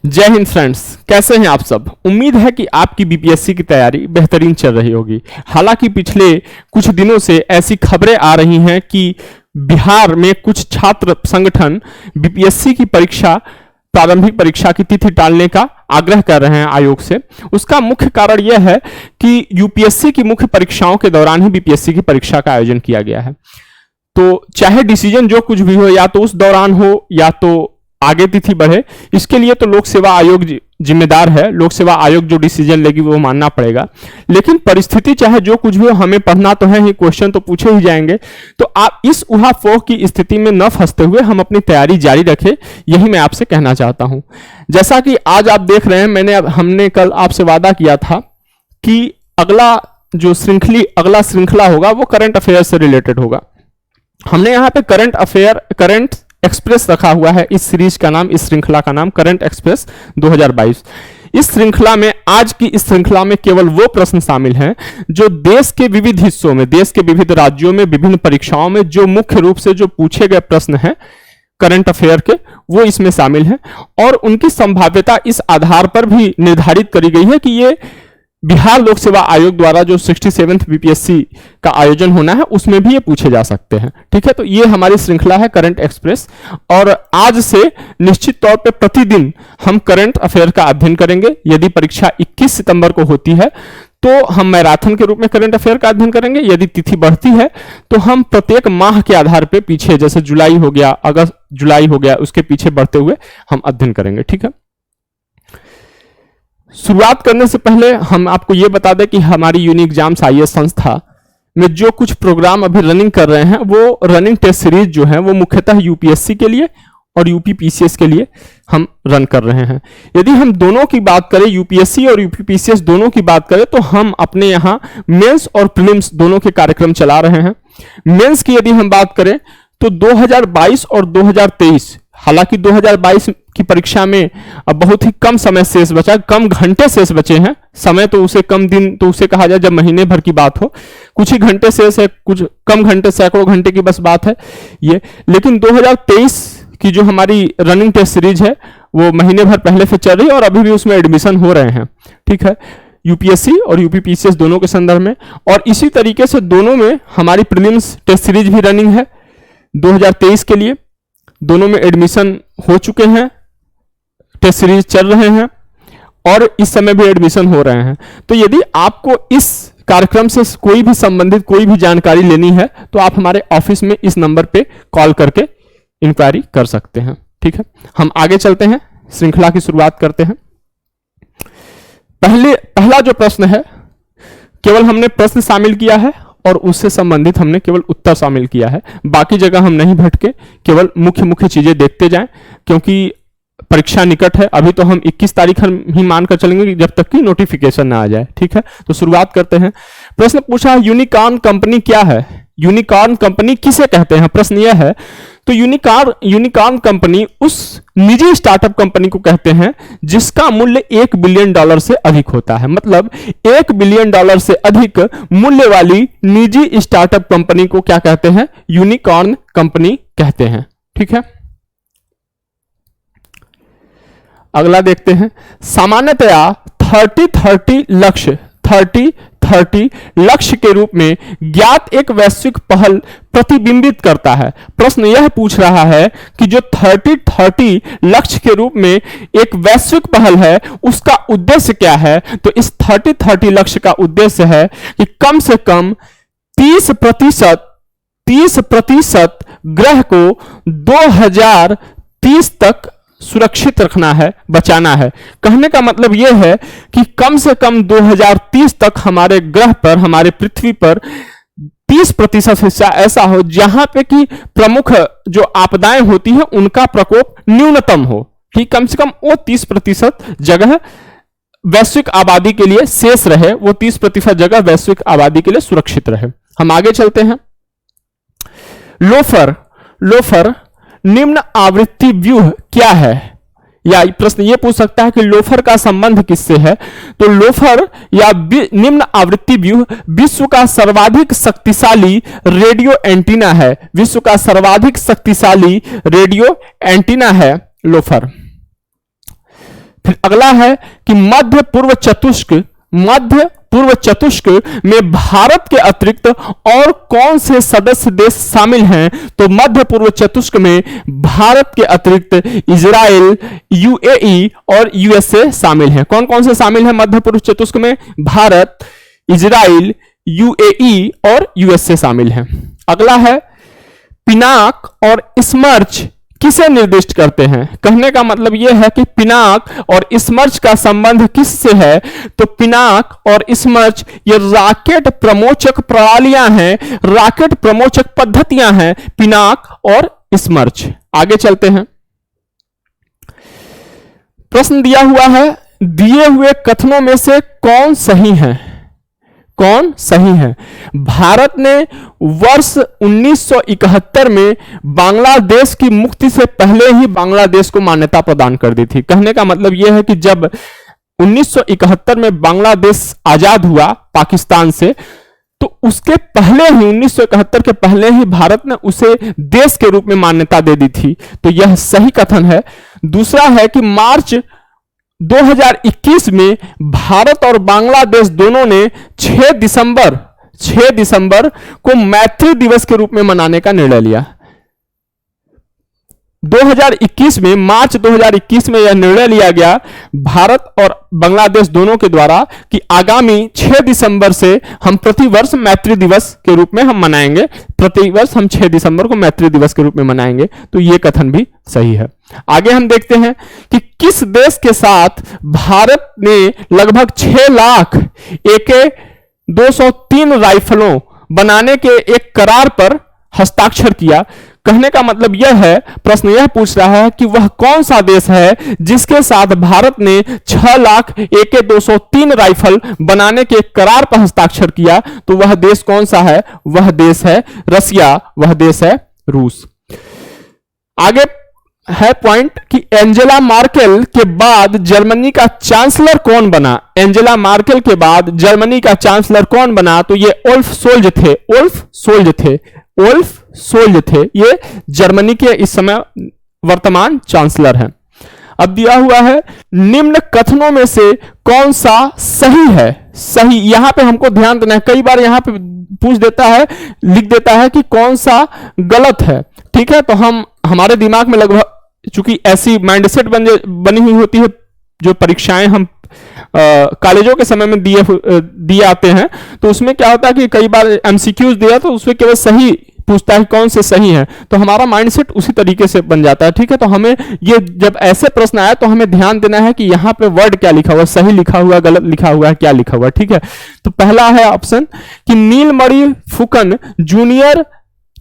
जय हिंद फ्रेंड्स, कैसे हैं आप सब। उम्मीद है कि आपकी बीपीएससी की तैयारी बेहतरीन चल रही होगी। हालांकि पिछले कुछ दिनों से ऐसी खबरें आ रही हैं कि बिहार में कुछ छात्र संगठन बीपीएससी की परीक्षा, प्रारंभिक परीक्षा की तिथि टालने का आग्रह कर रहे हैं आयोग से। उसका मुख्य कारण यह है कि यूपीएससी की मुख्य परीक्षाओं के दौरान ही बीपीएससी की परीक्षा का आयोजन किया गया है। तो चाहे डिसीजन जो कुछ भी हो, या तो उस दौरान हो या तो आगे तिथि बढ़े, इसके लिए तो लोक सेवा आयोग जिम्मेदार है। लोक सेवा आयोग जो डिसीजन लेगी वो मानना पड़ेगा। लेकिन परिस्थिति चाहे जो कुछ भी हो, हमें पढ़ना तो है ही, क्वेश्चन तो पूछे ही जाएंगे। तो आप इस उहापोह की स्थिति में न फंसते हुए हम अपनी तैयारी जारी रखें, यही मैं आपसे कहना चाहता हूं। जैसा कि आज आप देख रहे हैं, हमने कल आपसे वादा किया था कि अगला श्रृंखला होगा वो करंट अफेयर से रिलेटेड होगा। हमने यहाँ पे करंट एक्सप्रेस रखा हुआ है। इस सीरीज का नाम, इस श्रृंखला का नाम करंट एक्सप्रेस 2022। इस श्रृंखला में, आज की इस श्रृंखला में केवल वो प्रश्न शामिल हैं जो देश के विविध हिस्सों में, देश के विविध राज्यों में, विभिन्न परीक्षाओं में जो मुख्य रूप से जो पूछे गए प्रश्न हैं करंट अफेयर के, वो इसमें शामिल हैं। और उनकी संभाव्यता इस आधार पर भी निर्धारित करी गई है कि ये बिहार लोक सेवा आयोग द्वारा जो 67th बीपीएससी का आयोजन होना है उसमें भी ये पूछे जा सकते हैं। ठीक है, तो ये हमारी श्रृंखला है करंट एक्सप्रेस। और आज से निश्चित तौर पे प्रतिदिन हम करंट अफेयर का अध्ययन करेंगे। यदि परीक्षा 21 सितंबर को होती है तो हम मैराथन के रूप में करंट अफेयर का अध्ययन करेंगे। यदि तिथि बढ़ती है तो हम प्रत्येक माह के आधार पर पीछे, जैसे जुलाई हो गया, अगस्त जुलाई हो गया, उसके पीछे बढ़ते हुए हम अध्ययन करेंगे। ठीक है, शुरुआत करने से पहले हम आपको यह बता दें कि हमारी यूनिक एग्जाम्स आईएएस संस्था में जो कुछ प्रोग्राम अभी रनिंग कर रहे हैं, वो रनिंग टेस्ट सीरीज जो है वो मुख्यतः यूपीएससी के लिए और यूपीपीसीएस के लिए हम रन कर रहे हैं। यदि हम दोनों की बात करें, यूपीएससी और यूपीपीसीएस दोनों की बात करें, तो हम अपने यहाँ मेंस और प्रीलिम्स दोनों के कार्यक्रम चला रहे हैं। मेंस की यदि हम बात करें तो 2022 और 2023, हालांकि 2022 की परीक्षा में अब बहुत ही कम समय शेष बचा, कम घंटे शेष बचे हैं। समय तो उसे कम दिन तो उसे कहा जाए जब महीने भर की बात हो, कुछ ही घंटे शेष है, कुछ कम घंटे, सैकड़ों घंटे की बस बात है ये। लेकिन 2023 की जो हमारी रनिंग टेस्ट सीरीज है वो महीने भर पहले से चल रही है और अभी भी उसमें एडमिशन हो रहे हैं। ठीक है, यूपीएससी और यूपीपीसीएस दोनों के संदर्भ में। और इसी तरीके से दोनों में हमारी प्रीलिम्स टेस्ट सीरीज भी रनिंग है 2023 के लिए। दोनों में एडमिशन हो चुके हैं, टेस्ट सीरीज चल रहे हैं और इस समय भी एडमिशन हो रहे हैं। तो यदि आपको इस कार्यक्रम से कोई भी संबंधित कोई भी जानकारी लेनी है तो आप हमारे ऑफिस में इस नंबर पे कॉल करके इंक्वायरी कर सकते हैं। ठीक है, हम आगे चलते हैं, श्रृंखला की शुरुआत करते हैं। पहला जो प्रश्न है, केवल हमने प्रश्न शामिल किया है और उससे संबंधित हमने केवल उत्तर शामिल किया है। बाकी जगह हम नहीं भटके, केवल मुख्य चीजें देखते जाएं, क्योंकि परीक्षा निकट है। अभी तो हम 21 तारीख ही मानकर चलेंगे जब तक कि नोटिफिकेशन ना आ जाए। ठीक है, तो शुरुआत करते हैं। प्रश्न पूछा है, यूनिकॉर्न कंपनी क्या है? यूनिकॉर्न कंपनी किसे कहते हैं? प्रश्न यह है। तो यूनिकॉर्न कंपनी उस निजी स्टार्टअप कंपनी को कहते हैं जिसका मूल्य $1 बिलियन से अधिक होता है। मतलब $1 बिलियन से अधिक मूल्य वाली निजी स्टार्टअप कंपनी को क्या कहते हैं? यूनिकॉर्न कंपनी कहते हैं। ठीक है, अगला देखते हैं। सामान्यतया 30-30 लक्ष्य के रूप में ज्ञात एक वैश्विक पहल प्रतिबिंबित करता है। प्रश्न यह पूछ रहा है कि जो 30-30 लक्ष्य के रूप में एक वैश्विक पहल है उसका उद्देश्य क्या है? तो इस 30-30 लक्ष्य का उद्देश्य है कि कम से कम 30% ग्रह को 2030 तक सुरक्षित रखना है, बचाना है। कहने का मतलब यह है कि कम से कम 2030 तक हमारे ग्रह पर, हमारे पृथ्वी पर 30% हिस्सा ऐसा हो जहां पे कि प्रमुख जो आपदाएं होती हैं उनका प्रकोप न्यूनतम हो, कि कम से कम वो 30% जगह वैश्विक आबादी के लिए शेष रहे, वो 30% जगह वैश्विक आबादी के लिए सुरक्षित रहे। हम आगे चलते हैं। लोफर निम्न आवृत्ति व्यूह क्या है? या प्रश्न यह पूछ सकता है कि लोफर का संबंध किससे है? तो लोफर या निम्न आवृत्ति व्यूह विश्व का सर्वाधिक शक्तिशाली रेडियो एंटीना है। विश्व का सर्वाधिक शक्तिशाली रेडियो एंटीना है लोफर। अगला है कि मध्य पूर्व चतुष्क में भारत के अतिरिक्त और कौन से सदस्य देश शामिल हैं? तो मध्य पूर्व चतुष्क में भारत के अतिरिक्त इजराइल, यूएई और यूएसए शामिल हैं। कौन कौन से शामिल हैं मध्य पूर्व चतुष्क में? भारत, इजराइल, यूएई और यूएसए शामिल हैं। अगला है पिनाक और स्मर्च किसे निर्दिष्ट करते हैं? कहने का मतलब यह है कि पिनाक और स्मर्च का संबंध किससे है? तो पिनाक और स्मर्च ये रॉकेट प्रमोचक प्रणालियां हैं, रॉकेट प्रमोचक पद्धतियां हैं, पिनाक और स्मर्च। आगे चलते हैं। प्रश्न दिया हुआ है, दिए हुए कथनों में से कौन सही है? कौन सही है? भारत ने वर्ष 1971 में बांग्लादेश की मुक्ति से पहले ही बांग्लादेश को मान्यता प्रदान कर दी थी। कहने का मतलब यह है कि जब 1971 में बांग्लादेश आजाद हुआ पाकिस्तान से, तो उसके पहले ही 1971 के पहले ही भारत ने उसे देश के रूप में मान्यता दे दी थी। तो यह सही कथन है। दूसरा है कि मार्च 2021 में भारत और बांग्लादेश दोनों ने 6 दिसंबर को मैत्री दिवस के रूप में मनाने का निर्णय लिया। 2021 में, मार्च 2021 में यह निर्णय लिया गया भारत और बांग्लादेश दोनों के द्वारा कि आगामी 6 दिसंबर से हम प्रतिवर्ष मैत्री दिवस के रूप में हम मनाएंगे। प्रतिवर्ष हम 6 दिसंबर को मैत्री दिवस के रूप में मनाएंगे। तो यह कथन भी सही है। आगे हम देखते हैं कि किस देश के साथ भारत ने लगभग 6 लाख AK-203 राइफलों बनाने के एक करार पर हस्ताक्षर किया। कहने का मतलब यह है, प्रश्न यह पूछ रहा है कि वह कौन सा देश है जिसके साथ भारत ने 6 लाख AK-203 राइफल बनाने के करार पर हस्ताक्षर किया। तो वह देश कौन सा है? वह देश है रसिया, वह देश है रूस। आगे है पॉइंट कि एंजेला मार्केल के बाद जर्मनी का चांसलर कौन बना? एंजेला मार्केल के बाद जर्मनी का चांसलर कौन बना? तो ये ओल्फ सोल्ज थे। ये जर्मनी के इस समय वर्तमान चांसलर हैं। अब दिया हुआ है, निम्न कथनों में से कौन सा सही है? सही, यहां पे हमको ध्यान देना है। कई बार यहां पे पूछ देता है, लिख देता है कि कौन सा गलत है। ठीक है, तो हमारे दिमाग में लगभग, चूंकि ऐसी माइंडसेट बनी हुई होती है, जो परीक्षाएं हम कॉलेजों के समय में दिए आते हैं, तो उसमें क्या होता है कि कई बार एमसीक्यूज दिया तो उसमें केवल सही पूछता है कौन से सही है, तो हमारा माइंडसेट उसी तरीके से बन जाता है। ठीक है, तो हमें ये जब ऐसे प्रश्न आए तो हमें ध्यान देना है कि यहां पे वर्ड क्या लिखा हुआ है, सही लिखा हुआ है, गलत लिखा हुआ है, क्या लिखा हुआ है। ठीक है, तो पहला है ऑप्शन कि नीलमणि फुकन जूनियर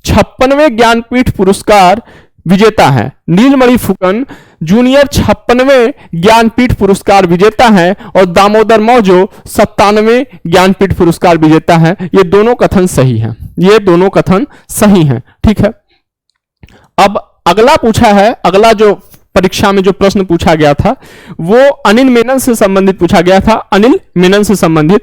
56वें ज्ञानपीठ पुरस्कार विजेता है। नीलमणि फुकन जूनियर 56वें ज्ञानपीठ पुरस्कार विजेता है और दामोदर मौजो 97वें ज्ञानपीठ पुरस्कार विजेता है। ये दोनों कथन सही हैं, ये दोनों कथन सही हैं। ठीक है, अब अगला पूछा है, अगला जो परीक्षा में जो प्रश्न पूछा गया था वो अनिल मेनन से संबंधित पूछा गया था। अनिल मेनन से संबंधित,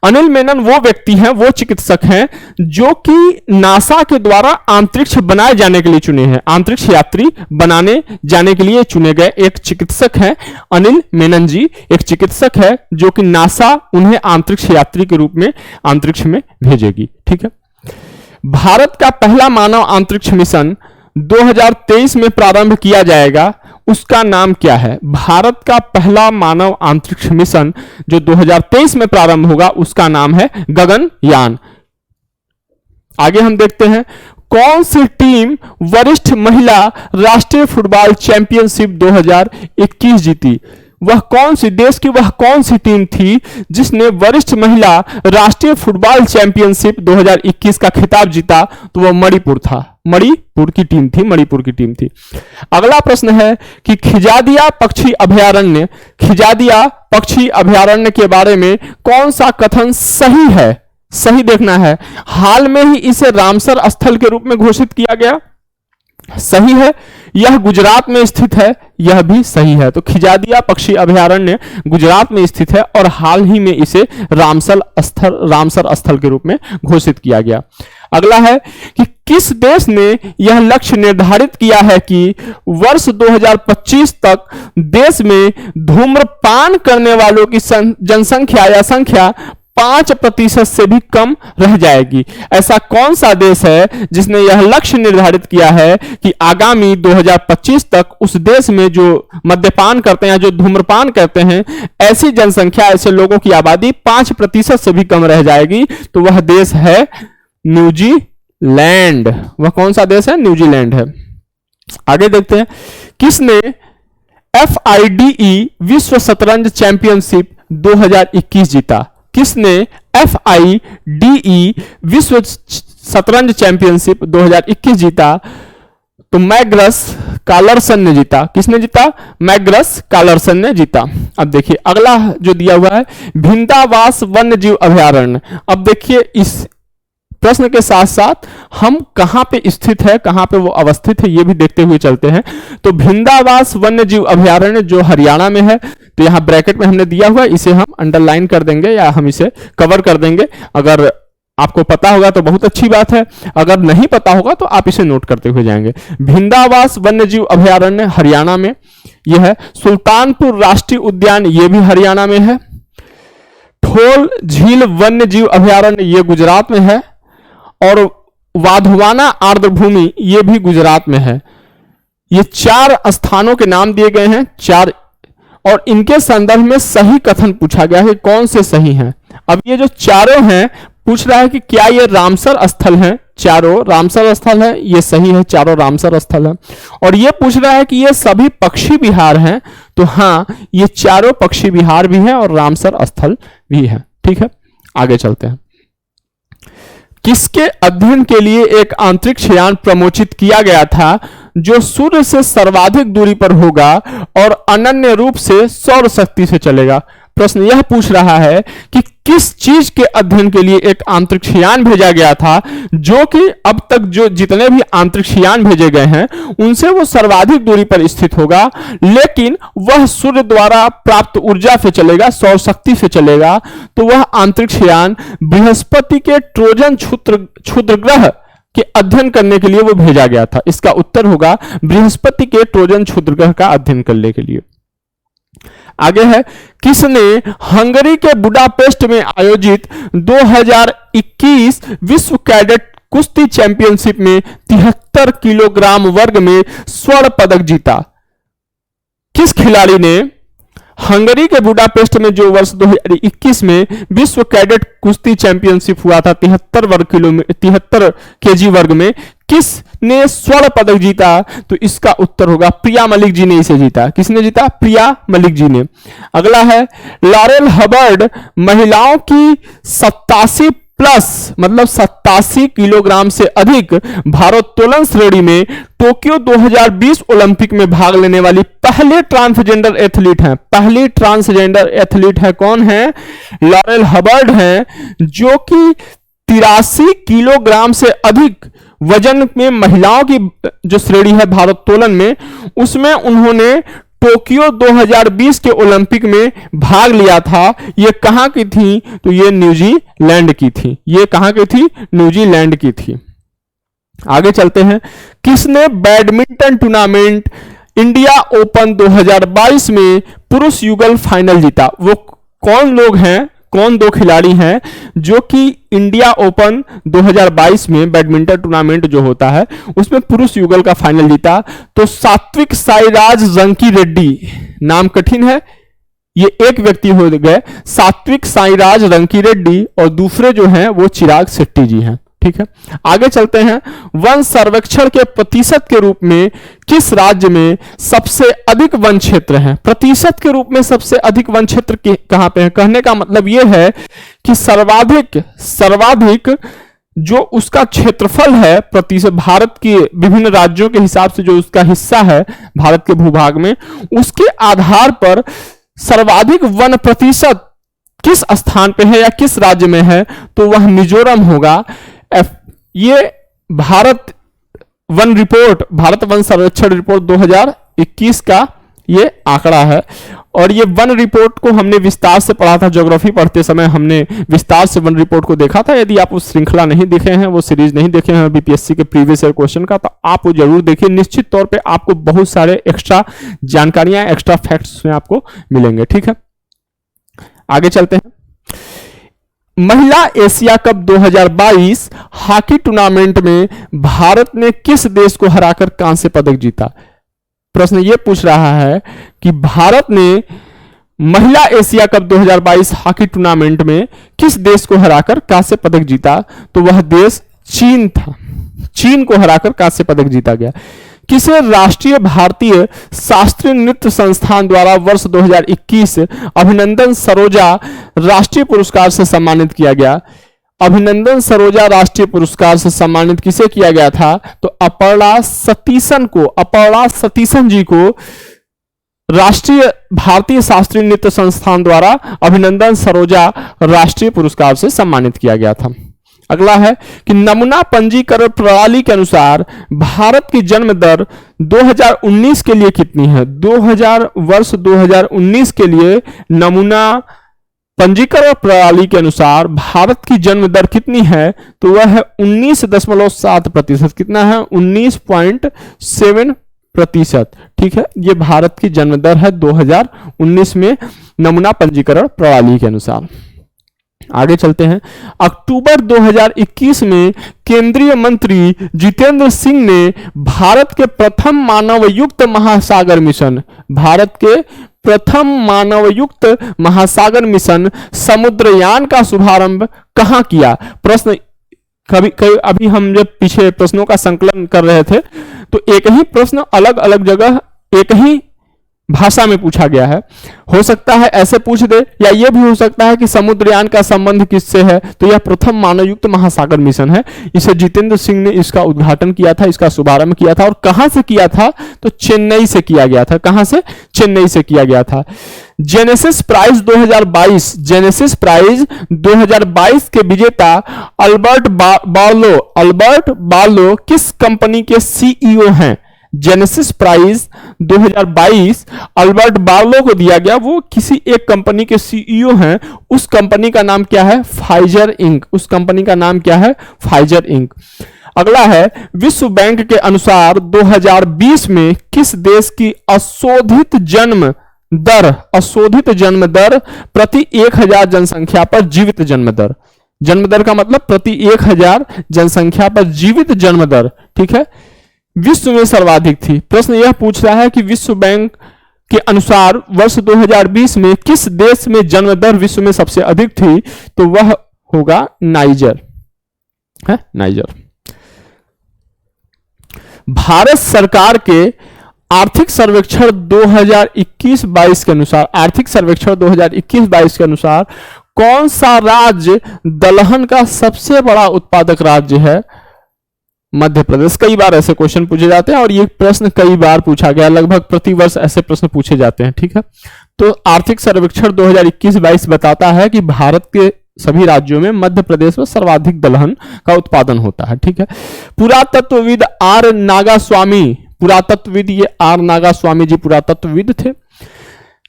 अनिल मेनन वो व्यक्ति हैं, वो चिकित्सक हैं जो कि नासा के द्वारा अंतरिक्ष बनाए जाने के लिए चुने हैं, अंतरिक्ष यात्री बनाने जाने के लिए चुने गए एक चिकित्सक हैं। अनिल मेनन जी एक चिकित्सक है जो कि नासा उन्हें अंतरिक्ष यात्री के रूप में अंतरिक्ष में भेजेगी। ठीक है, भारत का पहला मानव अंतरिक्ष मिशन 2023 में प्रारंभ किया जाएगा, उसका नाम क्या है? भारत का पहला मानव अंतरिक्ष मिशन जो 2023 में प्रारंभ होगा उसका नाम है गगनयान। आगे हम देखते हैं, कौन सी टीम वरिष्ठ महिला राष्ट्रीय फुटबॉल चैंपियनशिप 2021 जीती? वह कौन सी देश की वह कौन सी टीम थी जिसने वरिष्ठ महिला राष्ट्रीय फुटबॉल चैंपियनशिप 2021 का खिताब जीता? तो वह मणिपुर था, मणिपुर की टीम थी। अगला प्रश्न है कि खिजादिया पक्षी अभयारण्य के बारे में कौन सा कथन सही है? सही देखना है। हाल में ही इसे रामसर स्थल के रूप में घोषित किया गया, सही है। यह गुजरात में स्थित है, यह भी सही है। तो खिजादिया पक्षी अभयारण्य गुजरात में स्थित है और हाल ही में इसे रामसर स्थल के रूप में घोषित किया गया। अगला है कि किस देश ने यह लक्ष्य निर्धारित किया है कि वर्ष 2025 तक देश में धूम्रपान करने वालों की जनसंख्या या संख्या 5% से भी कम रह जाएगी? ऐसा कौन सा देश है जिसने यह लक्ष्य निर्धारित किया है कि आगामी 2025 तक उस देश में जो मद्यपान करते हैं, जो धूम्रपान करते हैं, ऐसी जनसंख्या, ऐसे लोगों की आबादी 5% से भी कम रह जाएगी? तो वह देश है न्यूजीलैंड। वह कौन सा देश है? न्यूजीलैंड है। आगे देखते हैं, किसने FIDE विश्व शतरंज चैंपियनशिप 2021 जीता? किसने FIDE विश्व शतरंज चैंपियनशिप 2021 जीता? तो मैग्नस कार्लसन ने जीता। किसने जीता? मैग्नस कार्लसन ने जीता। अब देखिए अगला जो दिया हुआ है, भिंदावास वन्य जीव अभयारण्य। अब देखिए इस प्रश्न के साथ साथ हम कहां पे स्थित है, कहां पे वो अवस्थित है, ये भी देखते हुए चलते हैं। तो भिंदावास वन्य जीव अभयारण्य जो हरियाणा में है, तो यहां ब्रैकेट में हमने दिया हुआ है, इसे हम अंडरलाइन कर देंगे या हम इसे कवर कर देंगे। अगर आपको पता होगा तो बहुत अच्छी बात है, अगर नहीं पता होगा तो आप इसे नोट करते हुए जाएंगे। भिंदावास वन्य जीव अभयारण्य हरियाणा में यह है। सुल्तानपुर राष्ट्रीय उद्यान ये भी हरियाणा में है। ठोल झील वन्य जीव अभयारण्य ये गुजरात में है। और वाधवाना आर्द्रभूमि ये भी गुजरात में है। ये 4 स्थानों के नाम दिए गए हैं, 4, और इनके संदर्भ में सही कथन पूछा गया है, कौन से सही हैं। अब ये जो चारों हैं, पूछ रहा है कि क्या ये रामसर स्थल हैं? चारों रामसर स्थल है, ये सही है, चारों रामसर स्थल है। और ये पूछ रहा है कि ये सभी पक्षी विहार हैं, तो हाँ, ये चारों पक्षी विहार भी हैं और रामसर स्थल भी है। ठीक है, आगे चलते हैं। किसके अध्ययन के लिए एक अंतरिक्ष यान प्रमोचित किया गया था जो सूर्य से सर्वाधिक दूरी पर होगा और अनन्य रूप से सौर शक्ति से चलेगा? प्रश्न यह पूछ रहा है कि किस चीज के अध्ययन के लिए एक अंतरिक्ष यान भेजा गया था जो कि अब तक जो जितने भी अंतरिक्ष यान भेजे गए हैं उनसे वो सर्वाधिक दूरी पर स्थित होगा, लेकिन वह सूर्य द्वारा प्राप्त ऊर्जा से चलेगा, सौर शक्ति से चलेगा। तो वह अंतरिक्ष यान बृहस्पति के ट्रोजन क्षुद्र ग्रह के अध्ययन करने के लिए वो भेजा गया था। इसका उत्तर होगा बृहस्पति के ट्रोजन क्षुद्र ग्रह का अध्ययन करने के लिए। आगे है, किसने हंगरी के बुडापेस्ट में आयोजित 2021 विश्व कैडेट कुश्ती चैंपियनशिप में 73 किलोग्राम वर्ग में स्वर्ण पदक जीता? किस खिलाड़ी ने हंगरी के बुडापेस्ट में जो वर्ष 2021 में विश्व कैडेट कुश्ती चैंपियनशिप हुआ था 73 केजी वर्ग में, किसने स्वर्ण पदक जीता? तो इसका उत्तर होगा प्रिया मलिक जी ने इसे जीता। किसने जीता? प्रिया मलिक जी ने। अगला है, लॉरेल हबर्ड महिलाओं की 87 प्लस मतलब 87 किलोग्राम से अधिक भारोत्तोलन श्रेणी में टोक्यो 2020 ओलंपिक में भाग लेने वाली पहले ट्रांसजेंडर एथलीट हैं। पहली ट्रांसजेंडर एथलीट है कौन है? लॉरेल हबर्ड हैं, जो कि 83 किलोग्राम से अधिक वजन में महिलाओं की जो श्रेणी है भारोत्तोलन में, उसमें उन्होंने टोक्यो 2020 के ओलंपिक में भाग लिया था। ये कहां की थी? तो ये न्यूजीलैंड की थी। ये कहां की थी? न्यूजीलैंड की थी। आगे चलते हैं, किसने बैडमिंटन टूर्नामेंट इंडिया ओपन 2022 में पुरुष युगल फाइनल जीता? वो कौन लोग हैं, कौन 2 खिलाड़ी हैं जो कि इंडिया ओपन 2022 में बैडमिंटन टूर्नामेंट जो होता है उसमें पुरुष युगल का फाइनल जीता? तो सात्विक साईराज रंकी रेड्डी, नाम कठिन है, ये एक व्यक्ति हो गए, सात्विक साईराज रंकी रेड्डी, और दूसरे जो हैं वो चिराग शेट्टी जी हैं। ठीक है, आगे चलते हैं। वन सर्वेक्षण के प्रतिशत के रूप में किस राज्य में सबसे अधिक वन क्षेत्र है? प्रतिशत के रूप में सबसे अधिक वन क्षेत्र कहां पे है? कहने का मतलब यह है कि सर्वाधिक जो उसका क्षेत्रफल है प्रतिशत, भारत के विभिन्न राज्यों के हिसाब से जो उसका हिस्सा है भारत के भूभाग में, उसके आधार पर सर्वाधिक वन प्रतिशत किस स्थान पे है या किस राज्य में है? तो वह मिजोरम होगा। ये भारत वन सर्वेक्षण रिपोर्ट 2021 का ये आंकड़ा है। और ये वन रिपोर्ट को हमने विस्तार से पढ़ा था, ज्योग्राफी पढ़ते समय हमने विस्तार से वन रिपोर्ट को देखा था। यदि आप उस श्रृंखला नहीं देखे हैं, वो सीरीज नहीं देखे हैं बीपीएससी के प्रीवियस ईयर क्वेश्चन का, तो आप वो जरूर देखिए। निश्चित तौर पे आपको बहुत सारे एक्स्ट्रा जानकारियां, एक्स्ट्रा फैक्ट्स में आपको मिलेंगे। ठीक है, आगे चलते हैं। महिला एशिया कप 2022 हॉकी टूर्नामेंट में भारत ने किस देश को हराकर कांस्य पदक जीता? प्रश्न यह पूछ रहा है कि भारत ने महिला एशिया कप 2022 हॉकी टूर्नामेंट में किस देश को हराकर कांस्य पदक जीता? तो वह देश चीन था। चीन को हराकर कांस्य पदक जीता गया। किसे राष्ट्रीय भारतीय शास्त्रीय नृत्य संस्थान द्वारा वर्ष 2021 अभिनंदन सरोजा राष्ट्रीय पुरस्कार से सम्मानित किया गया? अभिनंदन सरोजा राष्ट्रीय पुरस्कार से सम्मानित किसे किया गया था? तो अपर्णा सतीशन जी को राष्ट्रीय भारतीय शास्त्रीय नृत्य संस्थान द्वारा अभिनंदन सरोजा राष्ट्रीय पुरस्कार से सम्मानित किया गया था। अगला है कि नमूना पंजीकरण प्रणाली के अनुसार भारत की जन्म दर 2019 के लिए कितनी है? वर्ष 2019 के लिए नमूना पंजीकरण प्रणाली के अनुसार भारत की जन्म दर कितनी है? तो वह है 19.7%। कितना है? 19.7%। ठीक है, ये भारत की जन्म दर है 2019 में नमूना पंजीकरण प्रणाली के अनुसार। आगे चलते हैं। अक्टूबर 2021 में केंद्रीय मंत्री जितेंद्र सिंह ने भारत के प्रथम मानवयुक्त महासागर मिशन समुद्रयान का शुभारंभ कहां किया? प्रश्न अभी हम जब पीछे प्रश्नों का संकलन कर रहे थे तो एक ही प्रश्न अलग अलग जगह एक ही भाषा में पूछा गया है। हो सकता है ऐसे पूछ दे, या यह भी हो सकता है कि समुद्रयान का संबंध किससे है? तो यह प्रथम मानवयुक्त महासागर मिशन है। इसे जितेंद्र सिंह ने इसका उद्घाटन किया था, इसका शुभारंभ किया था। और कहां से किया था? तो चेन्नई से किया गया था। कहां से? चेन्नई से किया गया था। जेनेसिस प्राइज 2022 के विजेता अल्बर्ट बार्लो किस कंपनी के सीईओ हैं? जेनेसिस प्राइज 2022 अल्बर्ट बार्लो को दिया गया, वो किसी एक कंपनी के सीईओ हैं। उस कंपनी का नाम क्या है? Pfizer ink. उस कंपनी का नाम क्या है? Pfizer Inc. अगला है, विश्व बैंक के अनुसार 2020 में किस देश की अशोधित जन्म दर प्रति 1000 जनसंख्या पर जीवित जन्म दर का मतलब प्रति 1000 जनसंख्या पर जीवित जन्म दर, ठीक है, विश्व में सर्वाधिक थी? प्रश्न यह पूछ रहा है कि विश्व बैंक के अनुसार वर्ष 2020 में किस देश में जन्म दर विश्व में सबसे अधिक थी? तो वह होगा नाइजर है, नाइजर। भारत सरकार के आर्थिक सर्वेक्षण 2021-22 के अनुसार कौन सा राज्य दलहन का सबसे बड़ा उत्पादक राज्य है? मध्य प्रदेश। कई बार ऐसे क्वेश्चन पूछे जाते हैं और ये प्रश्न कई बार पूछा गया, लगभग प्रतिवर्ष ऐसे प्रश्न पूछे जाते हैं। ठीक है, तो आर्थिक सर्वेक्षण 2021-22 बताता है कि भारत के सभी राज्यों में मध्य प्रदेश में सर्वाधिक दलहन का उत्पादन होता है। ठीक है, पुरातत्वविद आर नागास्वामी जी पुरातत्वविद थे।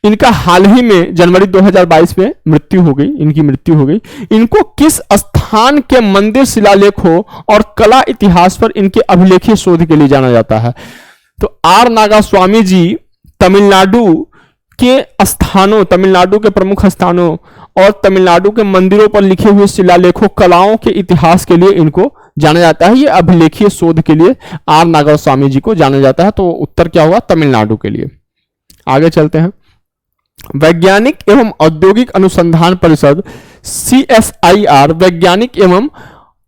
इनका हाल ही में जनवरी 2022 में मृत्यु हो गई, इनको किस स्थान के मंदिर शिलालेखों और कला इतिहास पर इनके अभिलेखीय शोध के लिए जाना जाता है? तो आर नागास्वामी जी तमिलनाडु के प्रमुख स्थानों और तमिलनाडु के मंदिरों पर लिखे हुए शिलालेखों, कलाओं के इतिहास के लिए इनको जाना जाता है। ये अभिलेखीय शोध के लिए आर नागास्वामी जी को जाना जाता है। तो उत्तर क्या होगा? तमिलनाडु के लिए। आगे चलते हैं। वैज्ञानिक एवं औद्योगिक अनुसंधान परिषद CSIR वैज्ञानिक एवं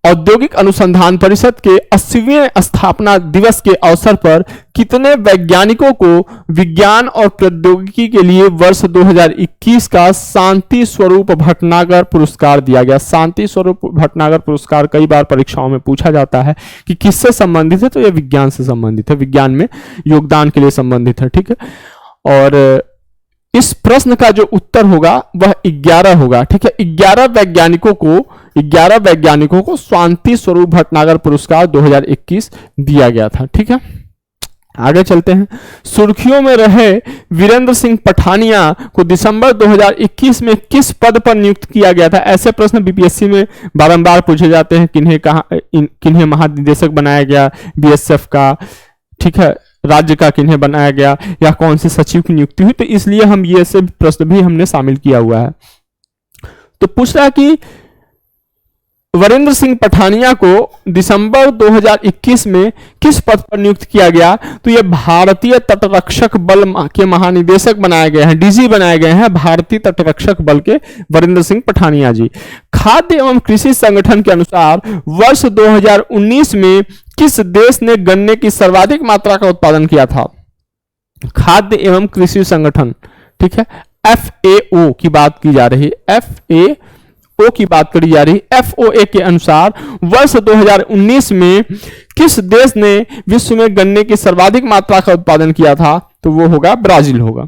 औद्योगिक अनुसंधान परिषद के 80वें स्थापना दिवस के अवसर पर कितने वैज्ञानिकों को विज्ञान और प्रौद्योगिकी के लिए वर्ष 2021 का शांति स्वरूप भटनागर पुरस्कार दिया गया? शांति स्वरूप भटनागर पुरस्कार कई बार परीक्षाओं में पूछा जाता है कि किससे संबंधित है, तो यह विज्ञान से संबंधित है, विज्ञान में योगदान के लिए संबंधित है। ठीक है, और इस प्रश्न का जो उत्तर होगा वह 11 होगा। ठीक है, 11 वैज्ञानिकों को शांति स्वरूप भटनागर पुरस्कार 2021 दिया गया था। ठीक है, आगे चलते हैं। सुर्खियों में रहे वीरेंद्र सिंह पठानिया को दिसंबर 2021 में किस पद पर नियुक्त किया गया था? ऐसे प्रश्न बीपीएससी में बारंबार पूछे जाते हैं। किन्हें महानिदेशक बनाया गया बीएसएफ का, ठीक है, राज्य का किन्हें बनाया गया, या कौन से सचिव की नियुक्ति हुई? तो इसलिए हम ये सब प्रश्न भी हमने शामिल किया हुआ है। तो पूछ रहा है कि वीरेंद्र सिंह पठानिया को दिसंबर 2021 में किस पद पर नियुक्त किया गया? तो यह भारतीय तटरक्षक बल के महानिदेशक बनाए गए हैं, डीजी बनाए गए हैं भारतीय तटरक्षक बल के वीरेंद्र सिंह पठानिया जी। खाद्य एवं कृषि संगठन के अनुसार वर्ष 2019 में किस देश ने गन्ने की सर्वाधिक मात्रा का उत्पादन किया था? खाद्य एवं कृषि संगठन, ठीक है, FAO की बात की जा रही है, FAO की बात करी जा रही। FOA के अनुसार वर्ष 2019 में किस देश ने विश्व में गन्ने की सर्वाधिक मात्रा का उत्पादन किया था? तो वो होगा ब्राजील होगा।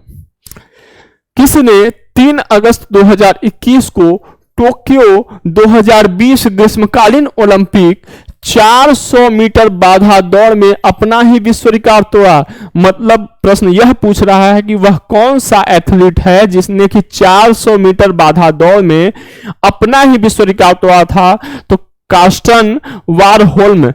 किसने 3 अगस्त 2021 को टोक्यो 2020 ग्रीष्मकालीन ओलंपिक 400 मीटर बाधा दौड़ में अपना ही विश्व रिकॉर्ड तोड़ा? मतलब प्रश्न यह पूछ रहा है कि वह कौन सा एथलीट है जिसने कि 400 मीटर बाधा दौड़ में अपना ही विश्व रिकॉर्ड तोड़ा था? तो कार्स्टन वारहोल्म,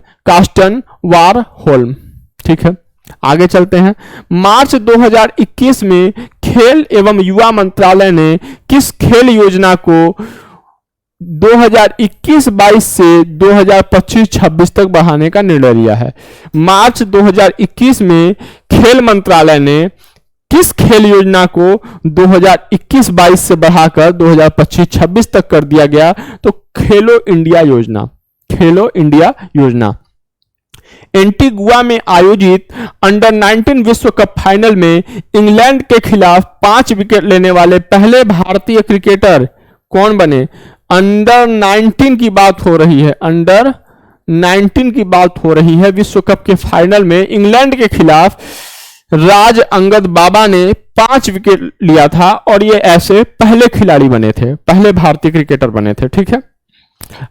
ठीक है। आगे चलते हैं। मार्च 2021 में खेल एवं युवा मंत्रालय ने किस खेल योजना को 2021-22 से 2025-26 तक बढ़ाने का निर्णय लिया है? मार्च 2021 में खेल मंत्रालय ने किस खेल योजना को 2021-22 से बढ़ाकर 2025-26 तक कर दिया गया? तो खेलो इंडिया योजना। एंटीगुआ में आयोजित अंडर 19 विश्व कप फाइनल में इंग्लैंड के खिलाफ 5 विकेट लेने वाले पहले भारतीय क्रिकेटर कौन बने? अंडर 19 की बात हो रही है, अंडर 19 की बात हो रही है। विश्व कप के फाइनल में इंग्लैंड के खिलाफ राज अंगद बाबा ने 5 विकेट लिया था और ये ऐसे पहले खिलाड़ी बने थे, पहले भारतीय क्रिकेटर बने थे, ठीक है।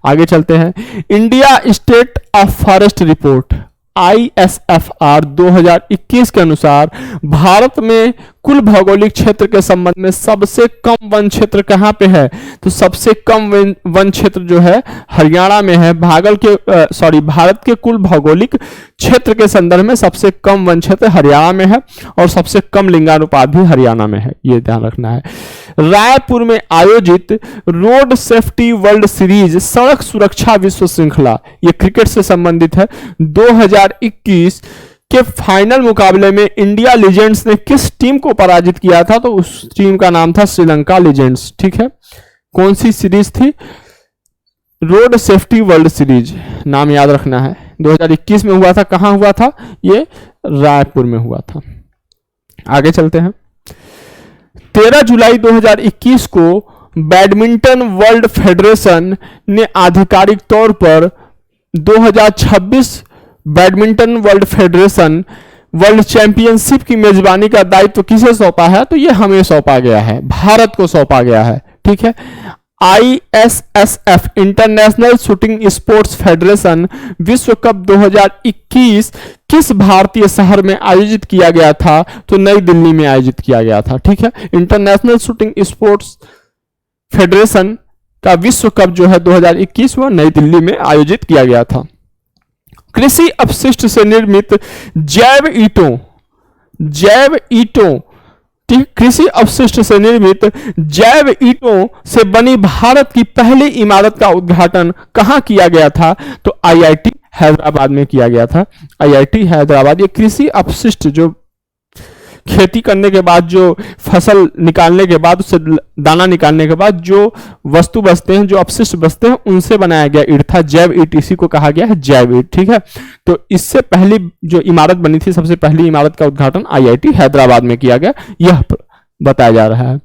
आगे चलते हैं। India state of forest report ISFR 2021 के अनुसार भारत में कुल भौगोलिक क्षेत्र के संबंध में सबसे कम वन क्षेत्र कहां पे है? तो सबसे कम वन क्षेत्र जो है हरियाणा में है। भारत के कुल भौगोलिक क्षेत्र के संदर्भ में सबसे कम वन क्षेत्र हरियाणा में है और सबसे कम लिंगानुपात भी हरियाणा में है, ये ध्यान रखना है। रायपुर में आयोजित रोड सेफ्टी वर्ल्ड सीरीज सड़क सुरक्षा विश्व श्रृंखला, ये क्रिकेट से संबंधित है, 2021 के फाइनल मुकाबले में इंडिया लीजेंड्स ने किस टीम को पराजित किया था? तो उस टीम का नाम था श्रीलंका लीजेंड्स, ठीक है। कौन सी सीरीज थी? रोड सेफ्टी वर्ल्ड सीरीज, नाम याद रखना है। 2021 में हुआ था, कहां हुआ था? ये रायपुर में हुआ था। आगे चलते हैं। 13 जुलाई 2021 को बैडमिंटन वर्ल्ड फेडरेशन ने आधिकारिक तौर पर 2026 badminton world federation world championship की मेजबानी का दायित्व किसे सौंपा है? तो ये हमें सौंपा गया है, भारत को सौंपा गया है, ठीक है। ISSF international shooting sports federation विश्व कप 2021 किस भारतीय शहर में आयोजित किया गया था? तो नई दिल्ली में आयोजित किया गया था, ठीक है। इंटरनेशनल शूटिंग स्पोर्ट्स फेडरेशन का विश्व कप जो है 2021 वो नई दिल्ली में आयोजित किया गया था। कृषि अपशिष्ट से निर्मित जैव ईंटों, कृषि अपशिष्ट से निर्मित जैव ईंटों से बनी भारत की पहली इमारत का उद्घाटन कहां किया गया था? तो IIT हैदराबाद में किया गया था। IIT हैदराबाद। ये कृषि अपशिष्ट जो खेती करने के बाद, जो फसल निकालने के बाद, उससे दाना निकालने के बाद जो वस्तु बचते हैं, जो अपशिष्ट बचते हैं, उनसे बनाया गया ईंट था, जैव ईंट, इसी को कहा गया है जैव ईंट, ठीक है। तो इससे पहली जो इमारत बनी थी, सबसे पहली इमारत का उद्घाटन IIT हैदराबाद में किया गया, यह बताया जा रहा है।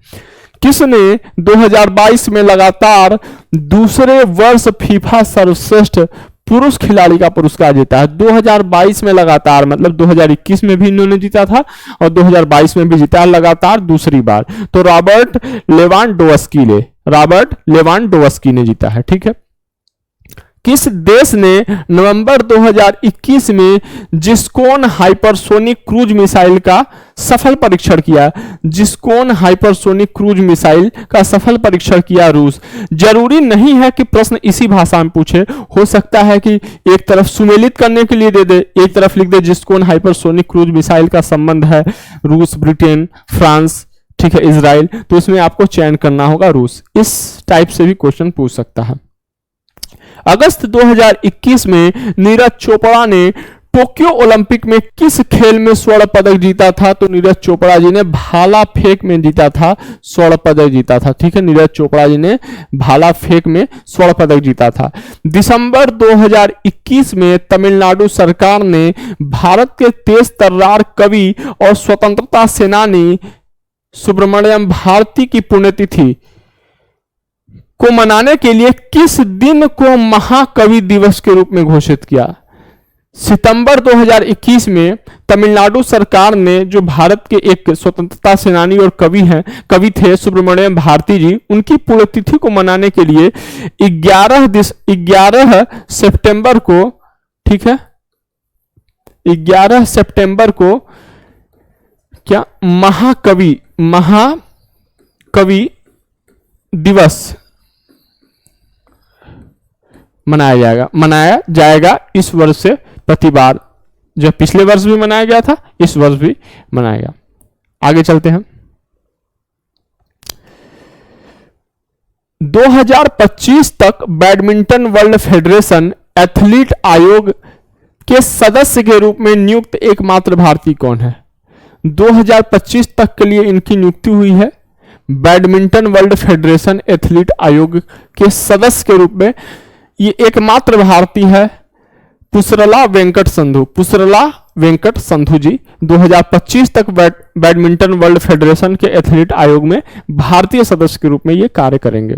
किसने 2022 में लगातार दूसरे वर्ष फीफा सर्वश्रेष्ठ पुरुष खिलाड़ी का पुरस्कार जीता है? 2022 में लगातार, मतलब 2021 में भी इन्होंने जीता था और 2022 में भी जीता है लगातार दूसरी बार। तो रॉबर्ट लेवांडोव्स्की ने जीता है, ठीक है। किस देश ने नवंबर 2021 में जिस्कोन हाइपरसोनिक क्रूज मिसाइल का सफल परीक्षण किया? जिस्कोन हाइपरसोनिक क्रूज मिसाइल का सफल परीक्षण किया रूस। जरूरी नहीं है कि प्रश्न इसी भाषा में पूछे, हो सकता है कि एक तरफ सुमेलित करने के लिए दे दे, एक तरफ लिख दे जिस्कोन हाइपरसोनिक क्रूज मिसाइल का संबंध है रूस, ब्रिटेन, फ्रांस, ठीक है, इजराइल, तो इसमें आपको चयन करना होगा रूस। इस टाइप से भी क्वेश्चन पूछ सकता है। अगस्त 2021 में नीरज चोपड़ा ने टोक्यो ओलंपिक में किस खेल में स्वर्ण पदक जीता था? तो नीरज चोपड़ा जी ने भाला फेंक में जीता था, स्वर्ण पदक जीता था। ठीक है, नीरज चोपड़ा जी ने भाला फेंक में स्वर्ण पदक जीता था। दिसंबर 2021 में तमिलनाडु सरकार ने भारत के तेज तर्रार कवि और स्वतंत्रता सेनानी सुब्रमण्यम भारती की पुण्यतिथि को मनाने के लिए किस दिन को महाकवि दिवस के रूप में घोषित किया? सितंबर 2021 में तमिलनाडु सरकार ने जो भारत के एक स्वतंत्रता सेनानी और कवि थे सुब्रमण्यम भारती जी, उनकी पुण्यतिथि को मनाने के लिए 11 सितंबर को, ठीक है, 11 सितंबर को क्या महाकवि दिवस मनाया जाएगा इस वर्ष से प्रतिबार। जो पिछले वर्ष भी मनाया गया था, इस वर्ष भी मनाएगा। आगे चलते हैं। 2025 तक बैडमिंटन वर्ल्ड फेडरेशन एथलीट आयोग के सदस्य के रूप में नियुक्त एकमात्र भारतीय कौन है? 2025 तक के लिए इनकी नियुक्ति हुई है। बैडमिंटन वर्ल्ड फेडरेशन एथलीट आयोग के सदस्य के रूप में ये एकमात्र भारतीय है पुसरला वेंकट संधू जी 2025 तक बैडमिंटन वर्ल्ड फेडरेशन के एथलीट आयोग में भारतीय सदस्य के रूप में ये कार्य करेंगे।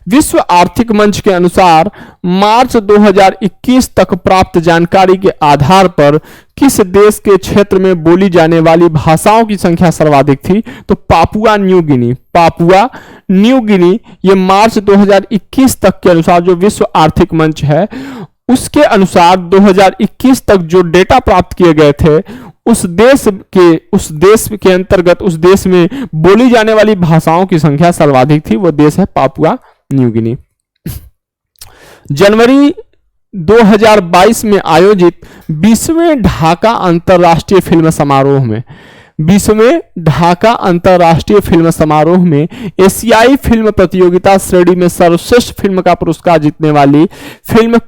विश्व आर्थिक मंच के अनुसार मार्च 2021 तक प्राप्त जानकारी के आधार पर किस देश के क्षेत्र में बोली जाने वाली भाषाओं की संख्या सर्वाधिक थी? तो पापुआ न्यू गिनी ये मार्च 2021 तक के अनुसार जो विश्व आर्थिक मंच है उसके अनुसार 2021 तक जो डेटा प्राप्त किए गए थे उस देश के अंतर्गत उस देश में बोली जाने वाली भाषाओं की संख्या सर्वाधिक थी, वो देश है पापुआ न्यू गिनी। जनवरी 2022 में आयोजित 20वें ढाका अंतर्राष्ट्रीय फिल्म समारोह में एशियाई फिल्म प्रतियोगिता श्रेणी में सर्वश्रेष्ठ फिल्म का पुरस्कार जीतने वाली फिल्म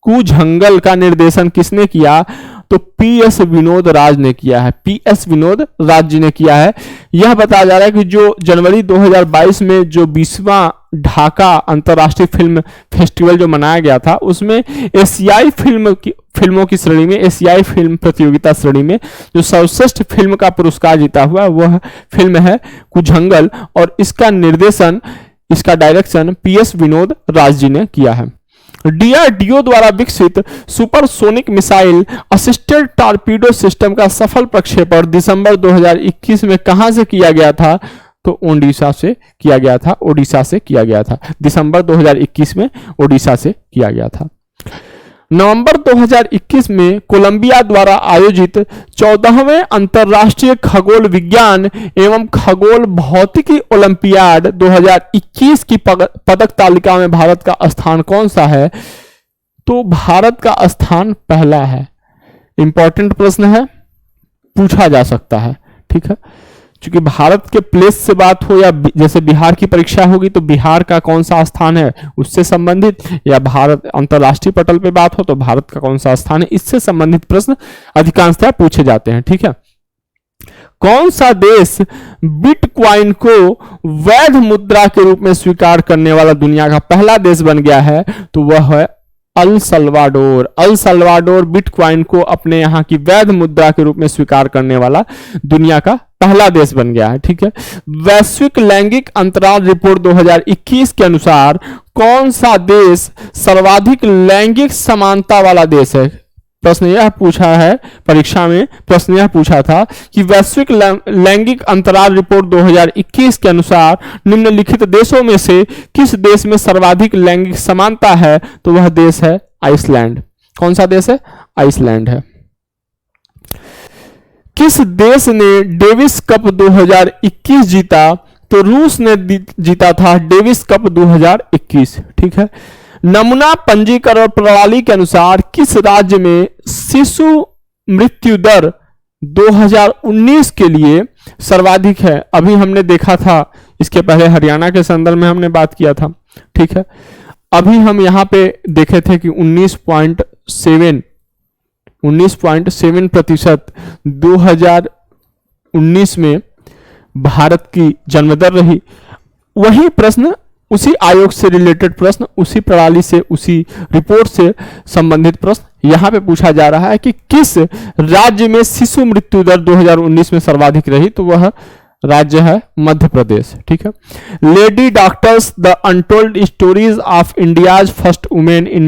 कुझंगल का निर्देशन किसने किया? तो पीएस विनोद राज जी ने किया है। यह बताया जा रहा है कि जो जनवरी 2022 में जो 20वां ढाका अंतर्राष्ट्रीय फिल्म फेस्टिवल जो मनाया गया था उसमें एशियाई फिल्मों की श्रेणी में, एशियाई फिल्म प्रतियोगिता श्रेणी में जो सर्वश्रेष्ठ फिल्म का पुरस्कार जीता हुआ वह फिल्म है कुझंगल और इसका डायरेक्शन पीएस विनोद राज जी ने किया है। डीआरडीओ द्वारा विकसित supersonic missile assisted torpedo system का सफल प्रक्षेपण दिसंबर 2021 में कहां से किया गया था? तो ओडिशा से किया गया था। दिसंबर 2021 में ओडिशा से किया गया था। नवंबर 2021 में कोलंबिया द्वारा आयोजित 14वें अंतर्राष्ट्रीय खगोल विज्ञान एवं खगोल भौतिकी ओलंपियाड 2021 की पदक तालिका में भारत का स्थान कौन सा है? तो भारत का स्थान पहला है। इंपॉर्टेंट प्रश्न है, पूछा जा सकता है, ठीक है, क्योंकि भारत के प्लेस से बात हो या जैसे बिहार की परीक्षा होगी तो बिहार का कौन सा स्थान है उससे संबंधित, या भारत अंतरराष्ट्रीय पटल पे बात हो तो भारत का कौन सा स्थान है, इससे संबंधित प्रश्न अधिकांशतः पूछे जाते हैं। ठीक है, कौन सा देश बिटकॉइन को वैध मुद्रा के रूप में स्वीकार करने वाला दुनिया का पहला देश बन गया है? तो वह है अल सल्वाडोर बिटकॉइन को अपने यहां की वैध मुद्रा के रूप में स्वीकार करने वाला दुनिया का पहला देश बन गया है। ठीक है, वैश्विक लैंगिक अंतराल रिपोर्ट 2021 के अनुसार कौन सा देश सर्वाधिक लैंगिक समानता वाला देश है? प्रश्न यह पूछा है, परीक्षा में प्रश्न यह पूछा था कि वैश्विक लैंगिक अंतराल रिपोर्ट 2021 के अनुसार निम्नलिखित देशों में से किस देश में सर्वाधिक लैंगिक समानता है? तो वह देश है आइसलैंड। कौन सा देश है? आइसलैंड है। किस देश ने डेविस कप 2021 जीता? तो रूस ने जीता था डेविस कप 2021। ठीक है। नमूना पंजीकरण प्रणाली के अनुसार किस राज्य में शिशु मृत्यु दर 2019 के लिए सर्वाधिक है? अभी हमने देखा था, इसके पहले हरियाणा के संदर्भ में हमने बात किया था। ठीक है। अभी हम यहां पे देखे थे कि 19.7% 2019 में भारत की जन्मदर रही। वही प्रश्न, उसी आयोग से रिलेटेड प्रश्न, उसी प्रणाली से, उसी रिपोर्ट से संबंधित प्रश्न यहां पे पूछा जा रहा है कि किस राज्य में शिशु मृत्यु दर 2019 में सर्वाधिक रही? तो वह राज्य है मध्य प्रदेश। ठीक है। Lady doctors the untold stories of India's first women in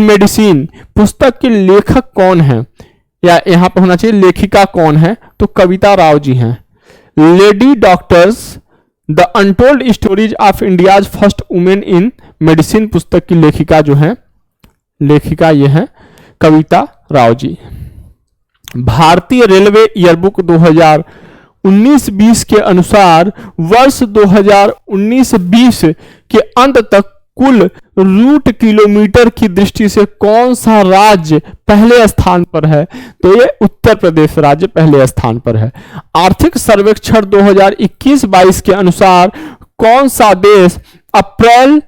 medicine पुस्तक के लेखक कौन है? या यहां पर होना चाहिए लेखिका कौन है? तो कविता राव जी हैं। Lady doctors the untold stories of India's first women in medicine पुस्तक की लेखिका जो है, लेखिका ये है कविता राव जी। भारतीय रेलवे ईयरबुक 2019-20 के अनुसार वर्ष 2019-20 के अंत तक कुल रूट किलोमीटर की दृष्टि से कौन सा राज्य पहले स्थान पर है? तो ये उत्तर प्रदेश राज्य पहले स्थान पर है। आर्थिक सर्वेक्षण 2021-22 के अनुसार कौन सा देश अप्रैल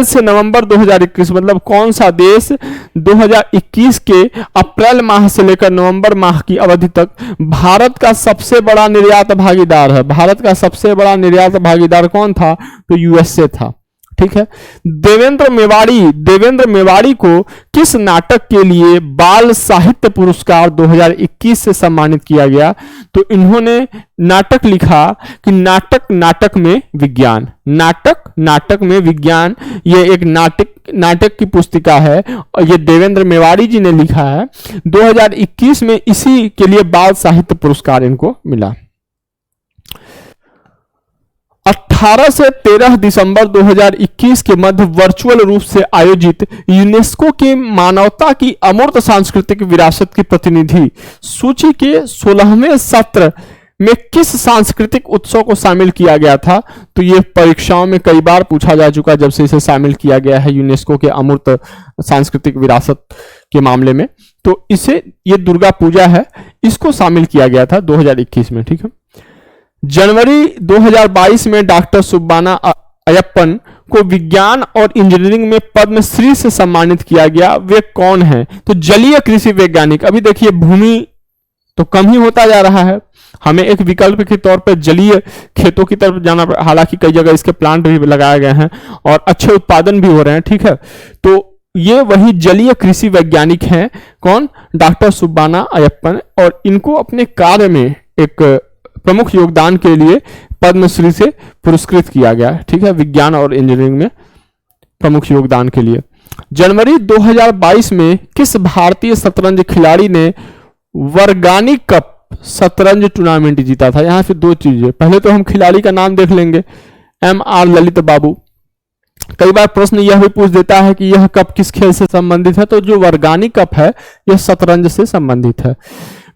से नवंबर 2021, मतलब कौन सा देश 2021 के अप्रैल माह से लेकर नवंबर माह की अवधि तक भारत का सबसे बड़ा निर्यात भागीदार है? भारत का सबसे बड़ा निर्यात भागीदार कौन था? तो यूएसए था। ठीक है। देवेंद्र मेवाड़ी को किस नाटक के लिए बाल साहित्य पुरस्कार 2021 से सम्मानित किया गया? तो इन्होंने नाटक लिखा कि नाटक में विज्ञान, नाटक में विज्ञान, ये एक नाटक की पुस्तिका है और ये देवेंद्र मेवाड़ी जी ने लिखा है। 2021 में इसी के लिए बाल साहित्य पुरस्कार इनको मिला। 18 से 13 दिसंबर 2021 के मध्य वर्चुअल रूप से आयोजित यूनेस्को के मानवता की अमूर्त सांस्कृतिक विरासत की प्रतिनिधि सूची के 16वें सत्र में किस सांस्कृतिक उत्सव को शामिल किया गया था? तो ये परीक्षाओं में कई बार पूछा जा चुका जब से इसे शामिल किया गया है यूनेस्को के अमूर्त सांस्कृतिक विरासत के मामले में। तो इसे, ये दुर्गा पूजा है, इसको शामिल किया गया था 2021 में। ठीक है। जनवरी 2022 में डॉक्टर सुब्बाना अयप्पन को विज्ञान और इंजीनियरिंग में पद्मश्री से सम्मानित किया गया। वे कौन हैं? तो जलीय कृषि वैज्ञानिक। अभी देखिए भूमि तो कम ही होता जा रहा है, हमें एक विकल्प के तौर पर जलीय खेतों की तरफ जाना, हालांकि कई जगह इसके प्लांट भी लगाए गए हैं और अच्छे उत्पादन भी हो रहे हैं। ठीक है। तो ये वही जलीय कृषि वैज्ञानिक हैं। कौन? डॉक्टर सुब्बाना अयप्पन। और इनको अपने कार्य में एक प्रमुख योगदान के लिए पद्मश्री से पुरस्कृत किया गया। ठीक है। विज्ञान और इंजीनियरिंग में प्रमुख योगदान के लिए। जनवरी 2022 में किस भारतीय शतरंज खिलाड़ी ने वर्गानी कप शतरंज टूर्नामेंट जीता था? यहां से दो चीजें, पहले तो हम खिलाड़ी का नाम देख लेंगे, MR ललित बाबू। कई बार प्रश्न यह भी पूछ देता है कि यह कप किस खेल से संबंधित है? तो जो वर्गानी कप है यह शतरंज से संबंधित है।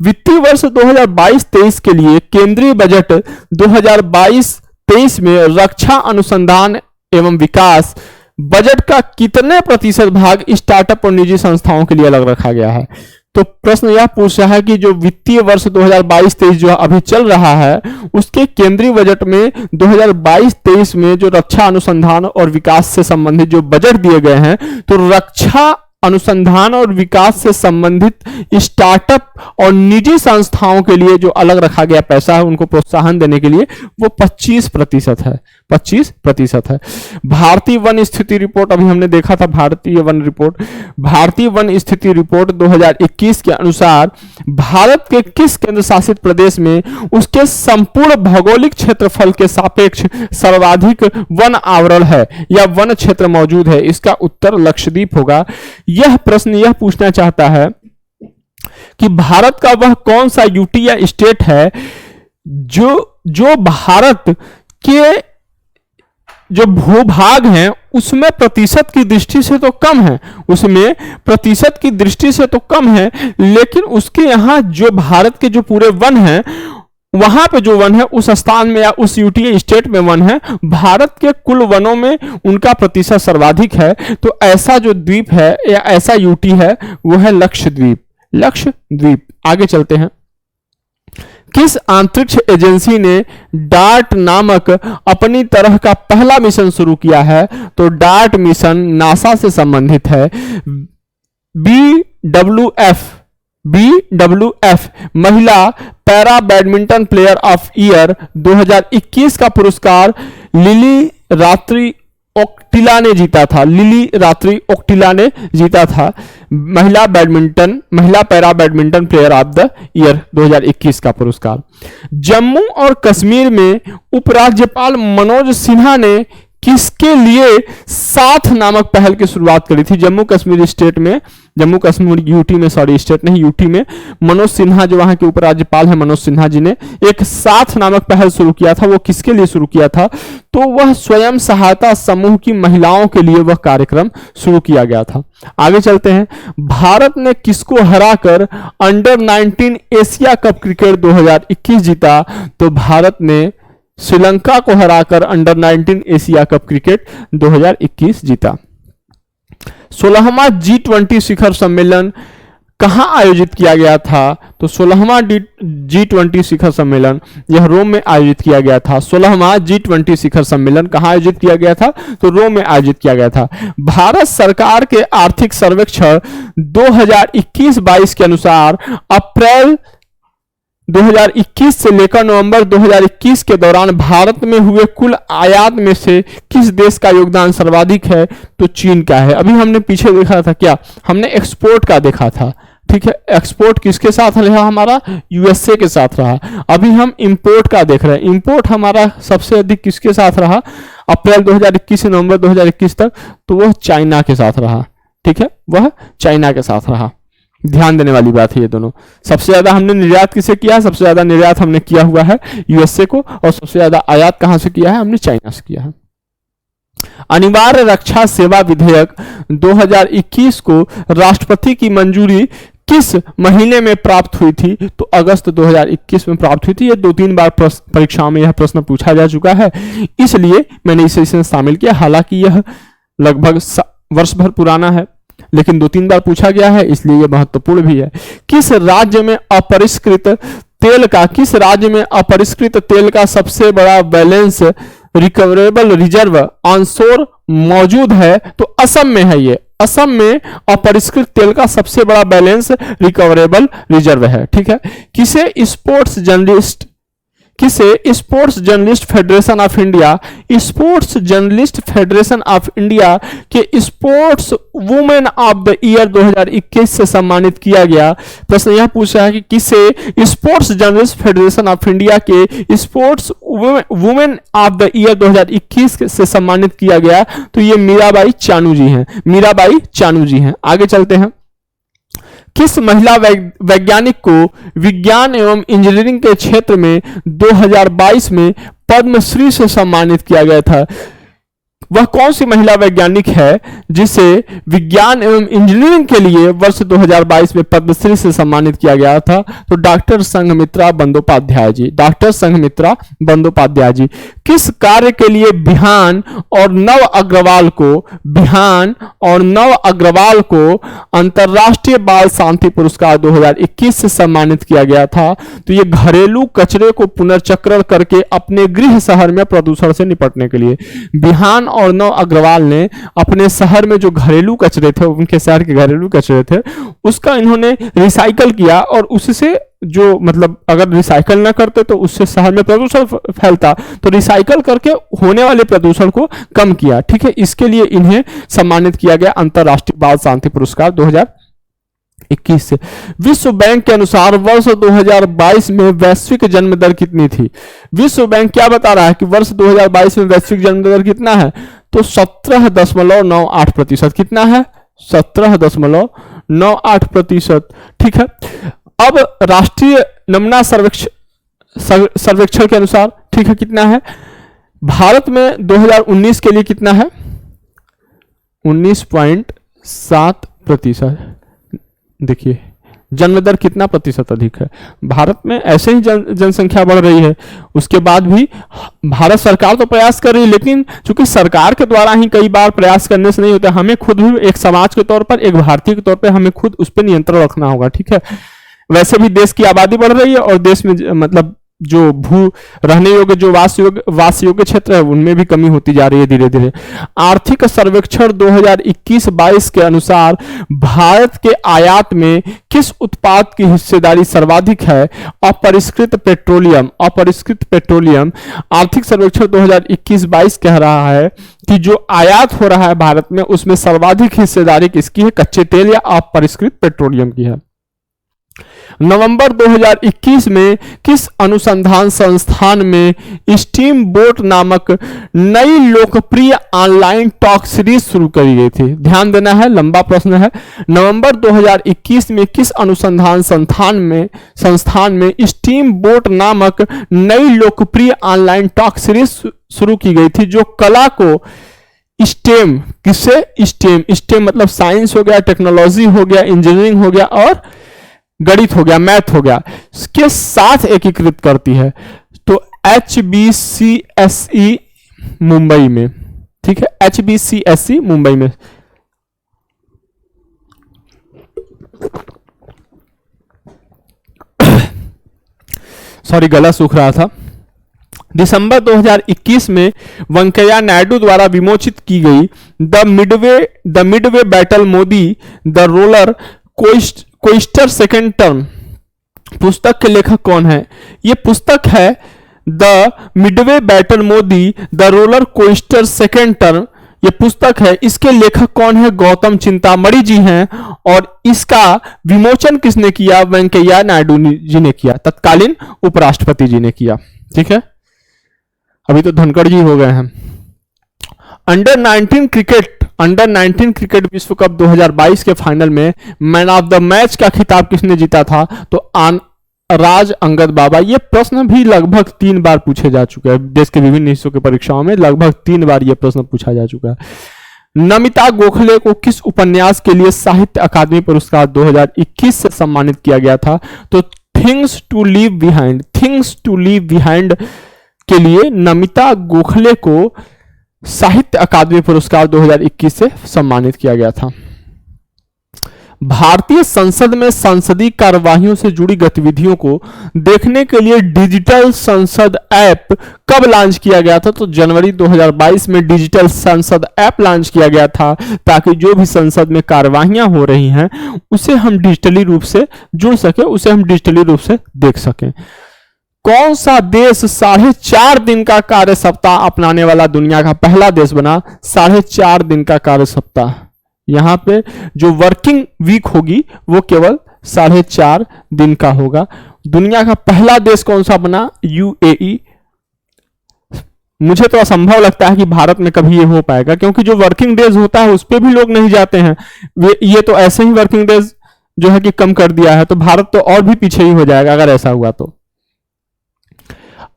वित्तीय वर्ष 2022-23 के लिए केंद्रीय बजट 2022-23 में रक्षा अनुसंधान एवं विकास बजट का कितने प्रतिशत भाग स्टार्टअप और निजी संस्थाओं के लिए अलग रखा गया है? तो प्रश्न यह पूछ रहा है कि जो वित्तीय वर्ष 2022-23 जो अभी चल रहा है उसके केंद्रीय बजट में 2022-23 में जो रक्षा अनुसंधान और विकास से संबंधित जो बजट दिए गए हैं, तो रक्षा अनुसंधान और विकास से संबंधित स्टार्टअप और निजी संस्थाओं के लिए जो अलग रखा गया पैसा है उनको प्रोत्साहन देने के लिए वो 25% है। 25% है। भारतीय वन स्थिति रिपोर्ट, अभी हमने देखा था भारतीय वन रिपोर्ट, भारतीय वन स्थिति रिपोर्ट 2021 के अनुसार भारत के किस केंद्र शासित प्रदेश में उसके संपूर्ण भौगोलिक क्षेत्रफल के सापेक्ष सर्वाधिक वन आवरण है या वन क्षेत्र मौजूद है? इसका उत्तर लक्षद्वीप होगा। यह प्रश्न यह पूछना चाहता है कि भारत का वह कौन सा यूटी या स्टेट है जो भारत के जो भूभाग हैं उसमें प्रतिशत की दृष्टि से तो कम है, उसमें प्रतिशत की दृष्टि से तो कम है, लेकिन उसके यहाँ जो भारत के जो पूरे वन हैं वहां पे जो वन है उस स्थान में या उस यूटी स्टेट में वन है, भारत के कुल वनों में उनका प्रतिशत सर्वाधिक है। तो ऐसा जो द्वीप है या ऐसा यूटी है वो है लक्षद्वीप। लक्षद्वीप। आगे चलते हैं। किस अंतरिक्ष एजेंसी ने डार्ट नामक अपनी तरह का पहला मिशन शुरू किया है? तो डार्ट मिशन नासा से संबंधित है। BWF महिला para badminton player of year 2021 का पुरस्कार लिली रात्रि ओक्टिला ने जीता था। लिली रात्रि ओक्टिला ने जीता था महिला para badminton player of the year 2021 का पुरस्कार। जम्मू और कश्मीर में उपराज्यपाल मनोज सिन्हा ने किसके लिए साथ नामक पहल की शुरुआत करी थी? जम्मू कश्मीर यूटी में, सॉरी स्टेट नहीं, यूटी में मनोज सिन्हा जो वहां के उपराज्यपाल हैं मनोज सिन्हा जी ने एक साथ नामक पहल शुरू किया था। वो किसके लिए शुरू किया था? तो वह स्वयं सहायता समूह की महिलाओं के लिए वह कार्यक्रम शुरू किया गया था। आगे चलते हैं। भारत ने किसको हराकर अंडर 19 एशिया कप क्रिकेट 2021 जीता? तो भारत ने श्रीलंका को हराकर अंडर 19 एशिया कप क्रिकेट 2021 जीता। 16वां G20 शिखर सम्मेलन कहां आयोजित किया गया था? तो 16वां G20 शिखर सम्मेलन यह रोम में आयोजित किया गया था। 16वां G20 शिखर सम्मेलन कहां आयोजित किया गया था? तो रोम में आयोजित किया गया था। भारत सरकार के आर्थिक सर्वेक्षण 2021-22 के अनुसार अप्रैल 2021 से लेकर नवंबर 2021 के दौरान भारत में हुए कुल आयात में से किस देश का योगदान सर्वाधिक है? तो चीन का है। अभी हमने पीछे देखा था, क्या हमने एक्सपोर्ट का देखा था, ठीक है। एक्सपोर्ट किसके साथ रहा? हमारा यूएसए के साथ रहा। अभी हम इंपोर्ट का देख रहे हैं। इंपोर्ट हमारा सबसे अधिक किसके साथ रहा अप्रैल 2021 से नवंबर 2021 तक? तो वह चाइना के साथ रहा, ठीक है, वह चाइना के साथ रहा। ध्यान देने वाली बात है ये दोनों। सबसे ज्यादा हमने निर्यात किसे किया है? सबसे ज्यादा निर्यात हमने किया हुआ है यूएसए को, और सबसे ज्यादा आयात कहां से किया है? हमने चाइना से किया है। अनिवार्य रक्षा सेवा विधेयक 2021 को राष्ट्रपति की मंजूरी किस महीने में प्राप्त हुई थी? तो अगस्त 2021 में प्राप्त हुई थी। ये 2-3 बार परीक्षाओं में यह प्रश्न पूछा जा चुका है, इसलिए मैंने इसे इसमें शामिल किया। हालांकि यह लगभग वर्ष भर पुराना है, लेकिन 2-3 बार पूछा गया है, इसलिए यह महत्वपूर्ण भी है। किस राज्य में अपरिष्कृत तेल का सबसे बड़ा बैलेंस रिकवरेबल रिजर्व ऑनशोर मौजूद है? तो असम में है। ये असम में अपरिष्कृत तेल का सबसे बड़ा बैलेंस रिकवरेबल रिजर्व है, ठीक है। किसे sports journalist federation of India के sports women of the year 2021 से सम्मानित किया गया? प्रश्न यह पूछा है कि किसे sports journalist federation of India के sports women of the year 2021 से सम्मानित किया गया? तो ये मीराबाई चानू जी हैं। आगे चलते हैं। किस महिला वैज्ञानिक को विज्ञान एवं इंजीनियरिंग के क्षेत्र में 2022 में पद्मश्री से सम्मानित किया गया था? वह कौन सी महिला वैज्ञानिक है जिसे विज्ञान एवं इंजीनियरिंग के लिए वर्ष 2022 में पद्मश्री से सम्मानित किया गया था? तो डॉक्टर संघमित्रा बंदोपाध्याय जी। किस कार्य के लिए बिहान और नव अग्रवाल को अंतरराष्ट्रीय बाल शांति पुरस्कार 2021 से सम्मानित किया गया था? तो ये घरेलू कचरे को पुनर्चक्रण करके अपने गृह शहर में प्रदूषण से निपटने के लिए। बिहान और नव अग्रवाल ने अपने शहर में जो घरेलू कचरे थे, उनके शहर के घरेलू कचरे थे, उसका इन्होंने रिसाइकल किया और उससे जो मतलब अगर रिसाइकल ना करते तो उससे शहर में प्रदूषण फैलता, तो रिसाइकल करके होने वाले प्रदूषण को कम किया। ठीक है, इसके लिए इन्हें सम्मानित किया गया अंतरराष्ट्रीय बाल शांति पुरस्कार 2021 से। विश्व बैंक के अनुसार वर्ष 2022 में वैश्विक जन्म दर कितनी थी? विश्व बैंक क्या बता रहा है कि वर्ष 2022 में वैश्विक जन्म दर कितना है? तो 17.98%। कितना है? 17.98%। ठीक है, अब राष्ट्रीय नमूना सर्वेक्षण के अनुसार, ठीक है, कितना है भारत में 2019 के लिए? कितना है? 19.7%। देखिए जन्म दर कितना प्रतिशत अधिक है भारत में। ऐसे ही जनसंख्या बढ़ रही है, उसके बाद भी भारत सरकार तो प्रयास कर रही है, लेकिन चूंकि सरकार के द्वारा ही कई बार प्रयास करने से नहीं होता, हमें खुद भी एक समाज के तौर पर, एक भारतीय के तौर पर हमें खुद उस पर नियंत्रण रखना होगा। ठीक है, वैसे भी देश की आबादी बढ़ रही है और देश में मतलब जो भू रहने योग्य, जो वास योग्य क्षेत्र है, उनमें भी कमी होती जा रही है धीरे धीरे। आर्थिक सर्वेक्षण 2021-22 के अनुसार भारत के आयात में किस उत्पाद की हिस्सेदारी सर्वाधिक है? अपरिष्कृत पेट्रोलियम। अपरिष्कृत पेट्रोलियम। आर्थिक सर्वेक्षण 2021-22 कह रहा है कि जो आयात हो रहा है भारत में, उसमें सर्वाधिक हिस्सेदारी किसकी है? कच्चे तेल या अपरिष्कृत पेट्रोलियम की है। नवंबर 2021 में किस अनुसंधान संस्थान में स्टीम बोट नामक नई लोकप्रिय ऑनलाइन टॉक सीरीज शुरू करी गई थी? ध्यान देना है, लंबा प्रश्न है। नवंबर 2021 में किस अनुसंधान संस्थान में स्टीम बोट नामक नई लोकप्रिय ऑनलाइन टॉक सीरीज शुरू की गई थी, जो कला को स्टेम, किससे? स्टेम मतलब साइंस हो गया, टेक्नोलॉजी हो गया, इंजीनियरिंग हो गया और गणित हो गया, मैथ हो गया, इसके साथ एकीकृत करती है। तो HBCSE मुंबई में। ठीक है, HBCSE मुंबई में। सॉरी, गला सूख रहा था। दिसंबर 2021 में वेंकैया नायडू द्वारा विमोचित की गई the midway battle Modi the roller coaster second term पुस्तक के लेखक कौन है? ये पुस्तक है the midway battle Modi the roller coaster second term. ये पुस्तक है, इसके लेखक कौन है? गौतम चिंतामणि जी हैं। और इसका विमोचन किसने किया? वेंकैया नायडू जी ने किया, तत्कालीन उपराष्ट्रपति जी ने किया। ठीक है, अभी तो धनखड़ जी हो गए हैं। अंडर 19 क्रिकेट विश्व कप 2022 के फाइनल में मैन ऑफ द मैच का खिताब किसने जीता था? तो राज अंगद बाबा। ये प्रश्न भी लगभग 3 बार पूछे जा चुके हैं देश के विभिन्न हिस्सों के परीक्षाओं में, लगभग 3 बार यह प्रश्न पूछा जा चुका है। नमिता गोखले को किस उपन्यास के लिए साहित्य अकादमी पुरस्कार 2021 से सम्मानित किया गया था? तो थिंग्स टू लीव बिहाइंड के लिए नमिता गोखले को साहित्य अकादमी पुरस्कार 2021 से सम्मानित किया गया था। भारतीय संसद में संसदीय कार्यवाहियों से जुड़ी गतिविधियों को देखने के लिए डिजिटल संसद ऐप कब लॉन्च किया गया था? तो जनवरी 2022 में डिजिटल संसद ऐप लॉन्च किया गया था, ताकि जो भी संसद में कार्यवाहियां हो रही हैं उसे हम डिजिटली रूप से जुड़ सके, उसे हम डिजिटली रूप से देख सकें। कौन सा देश 4.5 दिन का कार्य सप्ताह अपनाने वाला दुनिया का पहला देश बना? 4.5 दिन का कार्य सप्ताह। यहां पे जो वर्किंग वीक होगी वो केवल 4.5 दिन का होगा। दुनिया का पहला देश कौन सा बना? UAE। मुझे तो असंभव लगता है कि भारत में कभी ये हो पाएगा, क्योंकि जो वर्किंग डेज होता है उस पर भी लोग नहीं जाते हैं। ये तो ऐसे ही वर्किंग डेज जो है कि कम कर दिया है, तो भारत तो और भी पीछे ही हो जाएगा अगर ऐसा हुआ तो।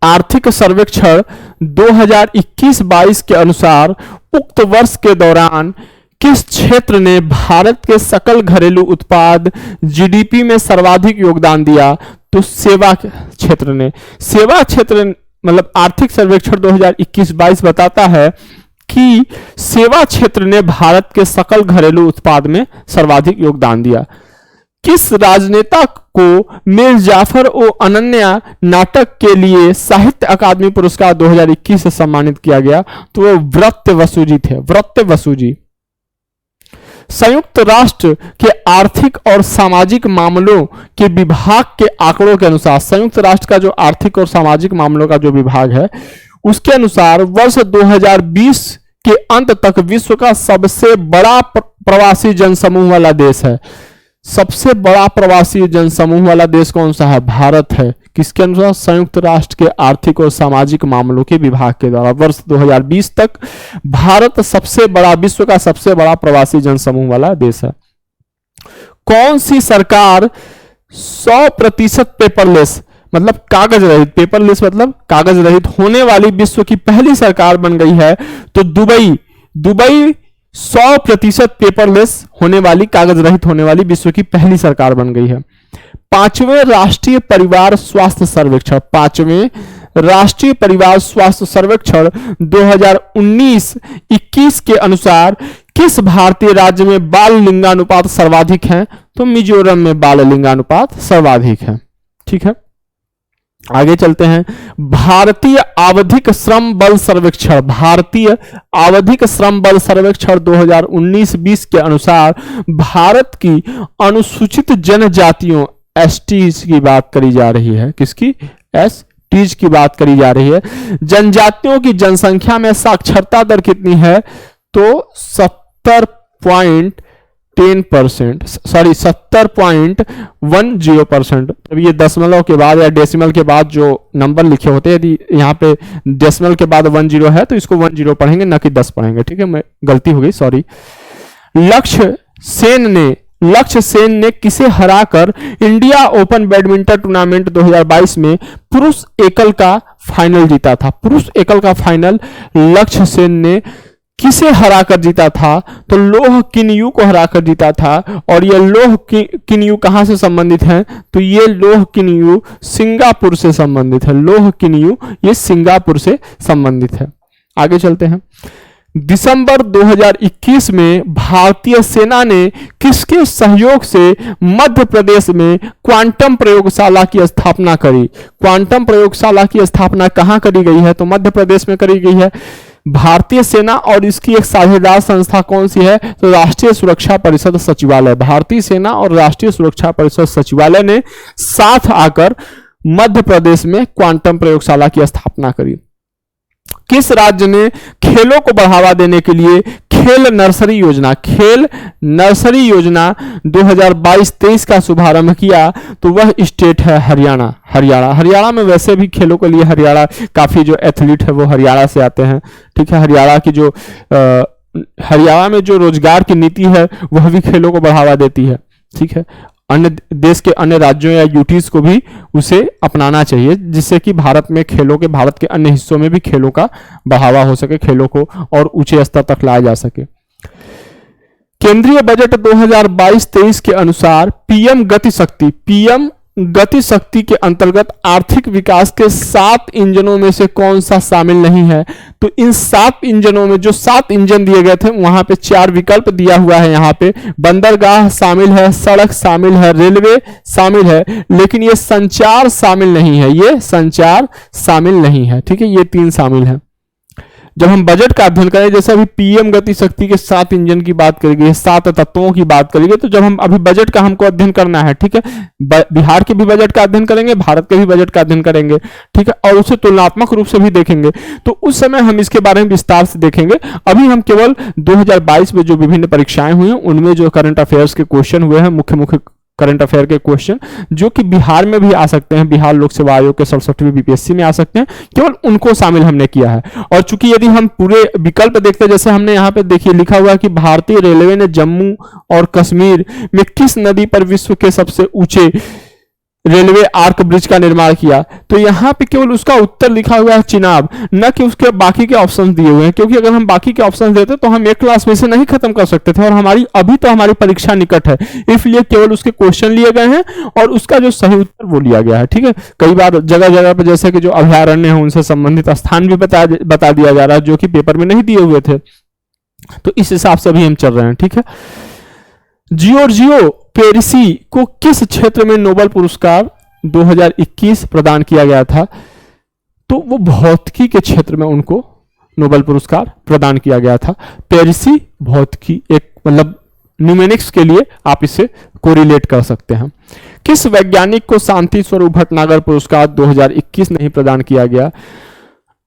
आर्थिक सर्वेक्षण 2021-22 के अनुसार उक्त वर्ष के दौरान किस क्षेत्र ने भारत के सकल घरेलू उत्पाद GDP में सर्वाधिक योगदान दिया? तो सेवा क्षेत्र ने। सेवा क्षेत्र मतलब आर्थिक सर्वेक्षण 2021-22 बताता है कि सेवा क्षेत्र ने भारत के सकल घरेलू उत्पाद में सर्वाधिक योगदान दिया। किस राजनेता को मीर जाफर ओ अनन्या नाटक के लिए साहित्य अकादमी पुरस्कार 2021 से सम्मानित किया गया? तो वो व्रत्यवसु जी थे, व्रत्यवसु जी। संयुक्त राष्ट्र के आर्थिक और सामाजिक मामलों के विभाग के आंकड़ों के अनुसार, संयुक्त राष्ट्र का जो आर्थिक और सामाजिक मामलों का जो विभाग है उसके अनुसार वर्ष 2020 के अंत तक विश्व का सबसे बड़ा प्रवासी जनसमूह वाला देश है। सबसे बड़ा प्रवासी जनसमूह वाला देश कौन सा है? भारत है। किसके अनुसार? संयुक्त राष्ट्र के आर्थिक और सामाजिक मामलों के विभाग के द्वारा वर्ष 2020 तक भारत सबसे बड़ा, विश्व का सबसे बड़ा प्रवासी जनसमूह वाला देश है। कौन सी सरकार 100% पेपरलेस मतलब कागज रहित, पेपरलेस मतलब कागज रहित होने वाली विश्व की पहली सरकार बन गई है? तो दुबई 100% पेपरलेस होने वाली, कागज रहित होने वाली विश्व की पहली सरकार बन गई है। 5वें राष्ट्रीय परिवार स्वास्थ्य सर्वेक्षण, 5वें राष्ट्रीय परिवार स्वास्थ्य सर्वेक्षण 2019-21 के अनुसार किस भारतीय राज्य में बाल लिंगानुपात सर्वाधिक है? तो मिजोरम में बाल लिंगानुपात सर्वाधिक है। ठीक है, आगे चलते हैं। भारतीय आवधिक श्रम बल सर्वेक्षण, भारतीय आवधिक श्रम बल सर्वेक्षण 2019-20 के अनुसार भारत की अनुसूचित जनजातियों एसटीज की बात करी जा रही है। किसकी? एसटीज की बात करी जा रही है। जनजातियों की जनसंख्या में साक्षरता दर कितनी है? तो 70.10%। अब ये दशमलव के बाद या डेसिमल के बाद जो नंबर लिखे होते हैं, यदि यहाँ पे डेसिमल के बाद 10 है तो इसको 10 पढ़ेंगे, न कि 10 पढ़ेंगे। ठीक है, मैं गलती हो गई, सॉरी। लक्ष्य सेन ने किसे हराकर इंडिया ओपन बैडमिंटन टूर्नामेंट 2022 में पुरुष एकल का फाइनल जीता था? पुरुष एकल का फाइनल लक्ष्य सेन ने किसे हराकर जीता था? तो लोह किन्यू को हराकर जीता था। और ये लोह किन्यू कहां से संबंधित है? तो ये लोह किन्यू सिंगापुर से संबंधित है। लोह किन्यू ये सिंगापुर से संबंधित है। आगे चलते हैं। दिसंबर 2021 में भारतीय सेना ने किसके सहयोग से मध्य प्रदेश में क्वांटम प्रयोगशाला की स्थापना करी? क्वांटम प्रयोगशाला की स्थापना कहां करी गई है? तो मध्य प्रदेश में करी गई है। भारतीय सेना और इसकी एक साझेदार संस्था कौन सी है? तो राष्ट्रीय सुरक्षा परिषद सचिवालय। भारतीय सेना और राष्ट्रीय सुरक्षा परिषद सचिवालय ने साथ आकर मध्य प्रदेश में क्वांटम प्रयोगशाला की स्थापना करी। किस राज्य ने खेलों को बढ़ावा देने के लिए खेल नर्सरी योजना 2022-23 का शुभारंभ किया? तो वह स्टेट है हरियाणा। हरियाणा में वैसे भी खेलों के लिए हरियाणा काफी जो एथलीट है वो हरियाणा से आते हैं। ठीक है, हरियाणा की जो हरियाणा में जो रोजगार की नीति है वह भी खेलों को बढ़ावा देती है। ठीक है, अन्य देश के अन्य राज्यों या यूटीज को भी उसे अपनाना चाहिए, जिससे कि भारत के अन्य हिस्सों में भी खेलों का बढ़ावा हो सके, खेलों को और ऊंचे स्तर तक लाया जा सके। केंद्रीय बजट 2022-23 के अनुसार पीएम गति शक्ति के अंतर्गत आर्थिक विकास के 7 इंजनों में से कौन सा शामिल नहीं है? तो इन 7 इंजनों में जो 7 इंजन दिए गए थे वहां पे 4 विकल्प दिया हुआ है। यहाँ पे बंदरगाह शामिल है, सड़क शामिल है, रेलवे शामिल है, लेकिन ये संचार शामिल नहीं है। ठीक है, ये 3 शामिल है। जब हम बजट का अध्ययन करें, जैसे अभी पीएम गति शक्ति के 7 इंजन की बात करेंगे, 7 तत्वों की बात करेंगे, तो जब हम अभी बजट का हमको अध्ययन करना है, ठीक है, बिहार के भी बजट का अध्ययन करेंगे, भारत के भी बजट का अध्ययन करेंगे, ठीक है, और उसे तुलनात्मक रूप से भी देखेंगे, तो उस समय हम इसके बारे में विस्तार से देखेंगे। अभी हम केवल 2022 में जो विभिन्न परीक्षाएं हुई हैं उनमें जो करंट अफेयर्स के क्वेश्चन हुए हैं, मुख्य करंट अफेयर के क्वेश्चन जो कि बिहार में भी आ सकते हैं, बिहार लोक सेवा आयोग के 67वीं बीपीएससी में आ सकते हैं, केवल उनको शामिल हमने किया है। और चूंकि यदि हम पूरे विकल्प देखते हैं, जैसे हमने यहाँ पे देखिए लिखा हुआ है कि भारतीय रेलवे ने जम्मू और कश्मीर में किस नदी पर विश्व के सबसे ऊंचे रेलवे आर्क ब्रिज का निर्माण किया, तो यहाँ पे केवल उसका उत्तर लिखा हुआ है चिनाब, न कि उसके बाकी के ऑप्शन दिए हुए हैं, क्योंकि अगर हम बाकी के ऑप्शन देते तो हम एक क्लास में से नहीं खत्म कर सकते थे, और हमारी परीक्षा निकट है, इसलिए केवल उसके क्वेश्चन लिए गए हैं और उसका जो सही उत्तर वो लिया गया है। ठीक है, कई बार जगह जगह पर जैसे कि जो अभ्यारण्य है उनसे संबंधित स्थान भी बता दिया जा रहा है, जो कि पेपर में नहीं दिए हुए थे, तो इस हिसाब से भी हम चल रहे हैं। ठीक है, जियोर्जियो पेरिसी को किस क्षेत्र में नोबेल पुरस्कार 2021 प्रदान किया गया था? तो वो भौतिकी के क्षेत्र में उनको नोबेल पुरस्कार प्रदान किया गया था। पेरिसी भौतिकी, एक मतलब न्यूमेरिक्स के लिए आप इसे कोरिलेट कर सकते हैं। किस वैज्ञानिक को शांति स्वरूप भटनागर पुरस्कार 2021 नहीं प्रदान किया गया?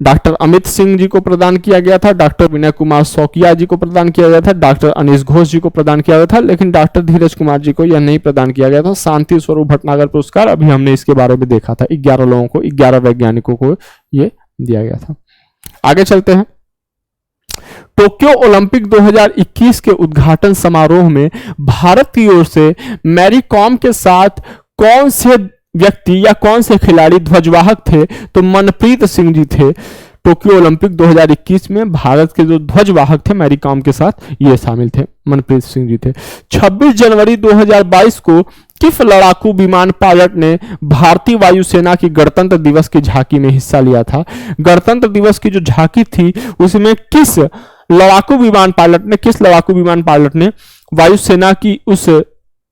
डॉक्टर अमित सिंह जी को प्रदान किया गया था, डॉक्टर विनय कुमार शौकिया जी को प्रदान किया गया था, डॉक्टर अनीश घोष जी को प्रदान किया गया था, लेकिन डॉक्टर धीरज कुमार जी को यह नहीं प्रदान किया गया था। शांति स्वरूप भटनागर पुरस्कार अभी हमने इसके बारे में देखा था, 11 लोगों को, 11 वैज्ञानिकों को यह दिया गया था। आगे चलते हैं। टोक्यो ओलंपिक 2021 के उद्घाटन समारोह में भारत की ओर से मैरी कॉम के साथ कौन से व्यक्ति या कौन से खिलाड़ी ध्वजवाहक थे? तो मनप्रीत सिंह जी थे। टोक्यो ओलंपिक 2021 में भारत के जो ध्वजवाहक थे मैरी कॉम के साथ, ये शामिल थे, मनप्रीत सिंह जी थे। 26 जनवरी 2022 को किस लड़ाकू विमान पायलट ने भारतीय वायुसेना की गणतंत्र दिवस की झांकी में हिस्सा लिया था? गणतंत्र दिवस की जो झांकी थी उसमें किस लड़ाकू विमान पायलट ने वायुसेना की उस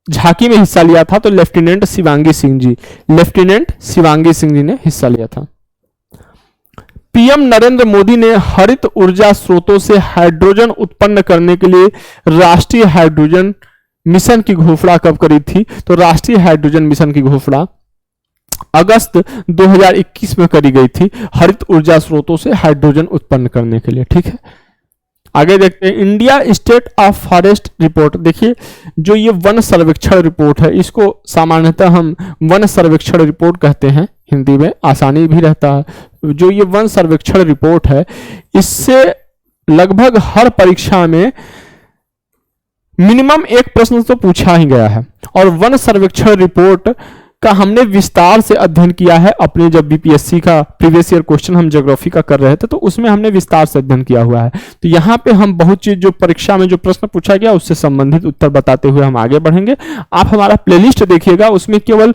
झांकी में हिस्सा लिया था? तो लेफ्टिनेंट शिवांगी सिंह जी ने हिस्सा लिया था। पीएम नरेंद्र मोदी ने हरित ऊर्जा स्रोतों से हाइड्रोजन उत्पन्न करने के लिए राष्ट्रीय हाइड्रोजन मिशन की घोषणा कब करी थी? तो राष्ट्रीय हाइड्रोजन मिशन की घोषणा अगस्त 2021 में करी गई थी, हरित ऊर्जा स्रोतों से हाइड्रोजन उत्पन्न करने के लिए। ठीक है, आगे देखते हैं। India state of forest report, देखिए जो ये वन सर्वेक्षण रिपोर्ट है, इसको सामान्यतः हम वन सर्वेक्षण रिपोर्ट कहते हैं, हिंदी में आसानी भी रहता है। जो ये वन सर्वेक्षण रिपोर्ट है, इससे लगभग हर परीक्षा में मिनिमम एक प्रश्न तो पूछा ही गया है। और वन सर्वेक्षण रिपोर्ट का हमने विस्तार से अध्ययन किया है अपने, जब बीपीएससी का प्रीवियस ईयर क्वेश्चन हम ज्योग्राफी का कर रहे थे तो उसमें हमने विस्तार से अध्ययन किया हुआ है। तो यहाँ पे हम बहुत चीज जो परीक्षा में जो प्रश्न पूछा गया उससे संबंधित उत्तर बताते हुए हम आगे बढ़ेंगे। आप हमारा प्लेलिस्ट देखिएगा, उसमें केवल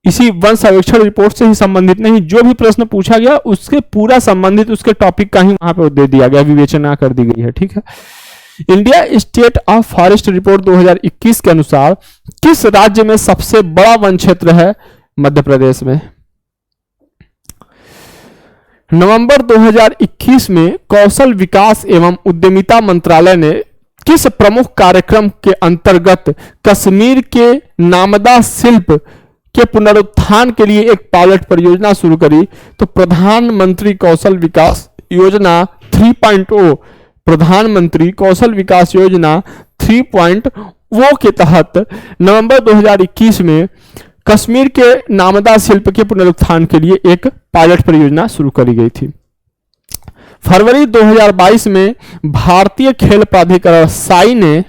इसी वन सर्वेक्षण रिपोर्ट से ही संबंधित नहीं, जो भी प्रश्न पूछा गया उसके पूरा संबंधित उसके टॉपिक का ही वहां पे दे दिया गया, विवेचना कर दी गई है। ठीक है, India state of forest report 2021 के अनुसार किस राज्य में सबसे बड़ा वन क्षेत्र है? मध्य प्रदेश में। नवंबर 2021 में कौशल विकास एवं उद्यमिता मंत्रालय ने किस प्रमुख कार्यक्रम के अंतर्गत कश्मीर के नामदा शिल्प के पुनरुत्थान के लिए एक पायलट परियोजना शुरू करी? तो प्रधानमंत्री कौशल विकास योजना 3.0, प्रधानमंत्री कौशल विकास योजना 3.0 के तहत नवंबर 2021 में कश्मीर के नामदा शिल्प के पुनरुत्थान के लिए एक पायलट परियोजना शुरू करी गई थी। फरवरी 2022 में भारतीय खेल प्राधिकरण साई ने